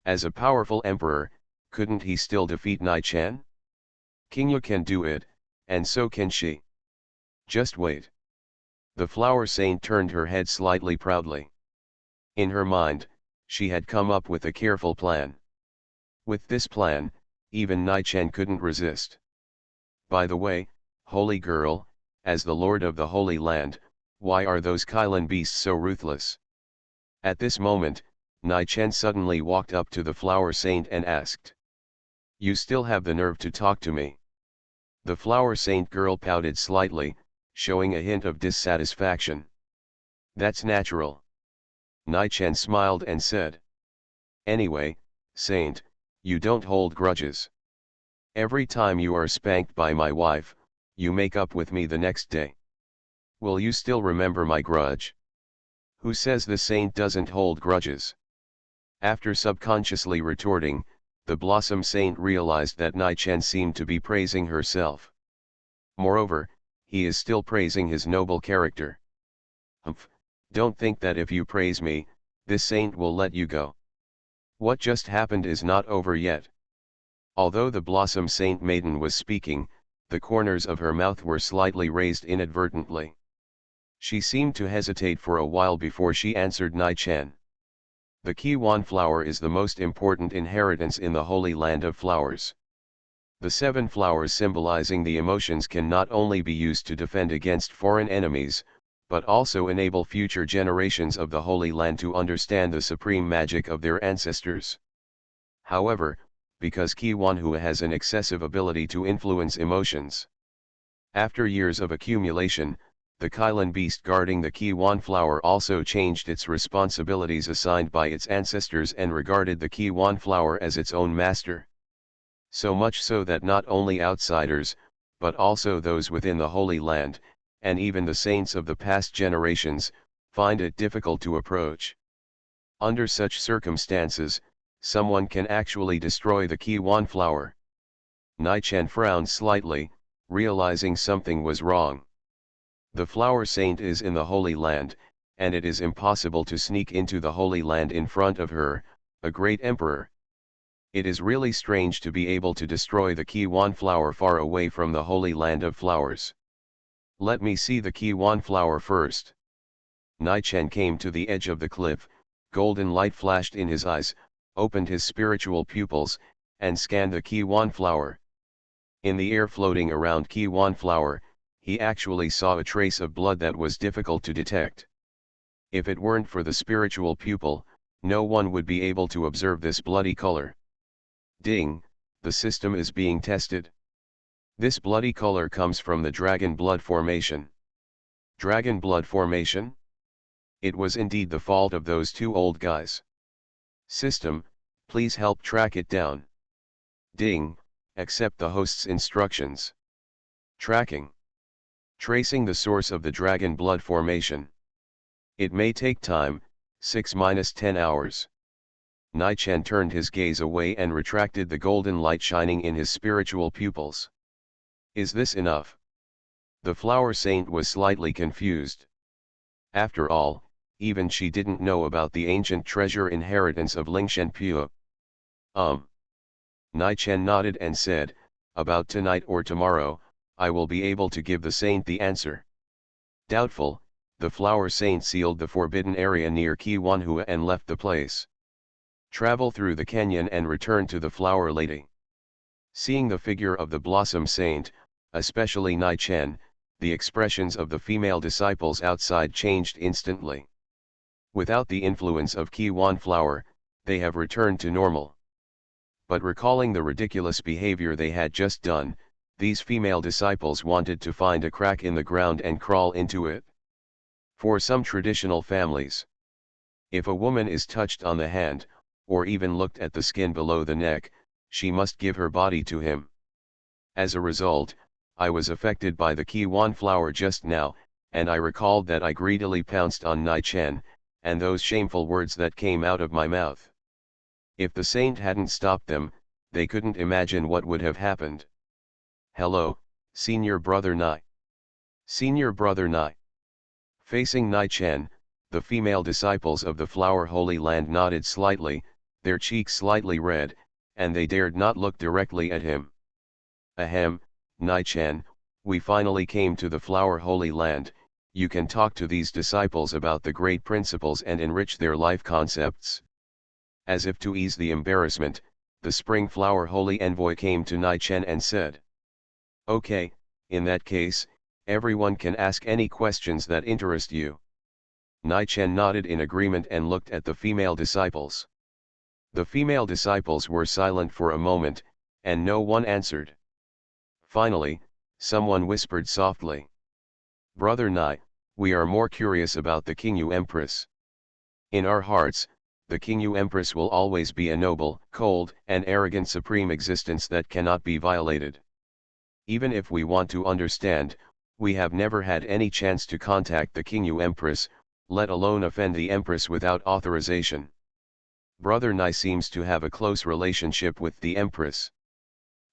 As a powerful emperor, couldn't he still defeat Nai-Chen? Kingya can do it, and so can she. Just wait. The flower saint turned her head slightly proudly. In her mind, she had come up with a careful plan. With this plan, even Nai-Chen couldn't resist. By the way, holy girl, as the lord of the Holy Land, why are those Kylan beasts so ruthless? At this moment, Nai-Chen suddenly walked up to the flower saint and asked. You still have the nerve to talk to me? The flower saint girl pouted slightly, showing a hint of dissatisfaction. That's natural. Nai-Chen smiled and said. Anyway, saint, you don't hold grudges. Every time you are spanked by my wife, you make up with me the next day. Will you still remember my grudge? Who says the saint doesn't hold grudges? After subconsciously retorting, the Blossom Saint realized that Nai-Chen seemed to be praising herself. Moreover, he is still praising his noble character. Humph, don't think that if you praise me, this saint will let you go. What just happened is not over yet. Although the Blossom Saint Maiden was speaking, the corners of her mouth were slightly raised inadvertently. She seemed to hesitate for a while before she answered Nai-Chen. The Kiwan flower is the most important inheritance in the Holy Land of Flowers. The 7 flowers symbolizing the emotions can not only be used to defend against foreign enemies, but also enable future generations of the Holy Land to understand the supreme magic of their ancestors. However, because Kiwanhua has an excessive ability to influence emotions. After years of accumulation, the Kylan beast guarding the Kiwan flower also changed its responsibilities assigned by its ancestors and regarded the Kiwan flower as its own master. So much so that not only outsiders, but also those within the Holy Land, and even the saints of the past generations, find it difficult to approach. Under such circumstances, someone can actually destroy the Kiwan flower. Nai-Chen frowned slightly, realizing something was wrong. The flower saint is in the Holy Land, and it is impossible to sneak into the Holy Land in front of her, a great emperor. It is really strange to be able to destroy the Kiwan flower far away from the Holy Land of Flowers. Let me see the Kiwan flower first. Nai-Chen came to the edge of the cliff, golden light flashed in his eyes, opened his spiritual pupils, and scanned the Kiwan flower. In the air floating around Kiwan flower, he actually saw a trace of blood that was difficult to detect. If it weren't for the spiritual pupil, no one would be able to observe this bloody color. Ding, the system is being tested. This bloody color comes from the dragon blood formation. Dragon blood formation? It was indeed the fault of those 2 old guys. System, please help track it down. Ding, accept the host's instructions. Tracking. Tracing the source of the dragon blood formation. It may take time, 6-10 hours. Nai-Chen turned his gaze away and retracted the golden light shining in his spiritual pupils. Is this enough? The flower saint was slightly confused. After all, even she didn't know about the ancient treasure inheritance of Lingshen Pua. Nai-Chen nodded and said, about tonight or tomorrow, I will be able to give the saint the answer. Doubtful, the flower saint sealed the forbidden area near Kiwanhua and left the place. Travel through the canyon and return to the flower lady. Seeing the figure of the blossom saint, especially Nai-Chen, the expressions of the female disciples outside changed instantly. Without the influence of Kiwan flower, they have returned to normal. But recalling the ridiculous behavior they had just done, these female disciples wanted to find a crack in the ground and crawl into it. For some traditional families, if a woman is touched on the hand, or even looked at the skin below the neck, she must give her body to him. As a result, I was affected by the Kiwan flower just now, and I recalled that I greedily pounced on Nai-Chen, and those shameful words that came out of my mouth. If the saint hadn't stopped them, they couldn't imagine what would have happened. Hello, Senior Brother Nai. Senior Brother Nai. Facing Nai-Chen, the female disciples of the Flower Holy Land nodded slightly, their cheeks slightly red, and they dared not look directly at him. Ahem, Nai-Chen, we finally came to the Flower Holy Land, you can talk to these disciples about the great principles and enrich their life concepts. As if to ease the embarrassment, the spring flower holy envoy came to Nai Chen and said, "Okay, in that case, everyone can ask any questions that interest you." Nai Chen nodded in agreement and looked at the female disciples. The female disciples were silent for a moment, and no one answered. Finally, someone whispered softly, "Brother Nai, we are more curious about the King Yu Empress. In our hearts, the King Yu Empress will always be a noble, cold, and arrogant supreme existence that cannot be violated. Even if we want to understand, we have never had any chance to contact the King Yu Empress, let alone offend the Empress without authorization. Brother Nai seems to have a close relationship with the Empress.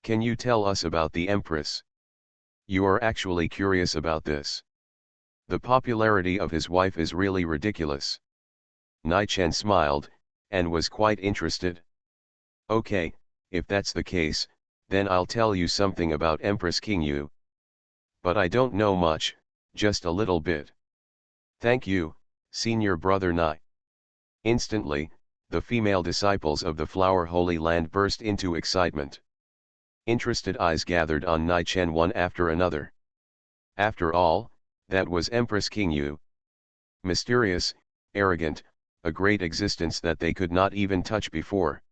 Can you tell us about the Empress? You are actually curious about this. The popularity of his wife is really ridiculous." Nai Chen smiled, and was quite interested. "Okay, if that's the case, then I'll tell you something about Empress King Yu. But I don't know much, just a little bit." "Thank you, Senior Brother Nai." Instantly, the female disciples of the Flower Holy Land burst into excitement. Interested eyes gathered on Nai Chen one after another. After all, that was Empress King Yu. Mysterious, arrogant, a great existence that they could not even touch before.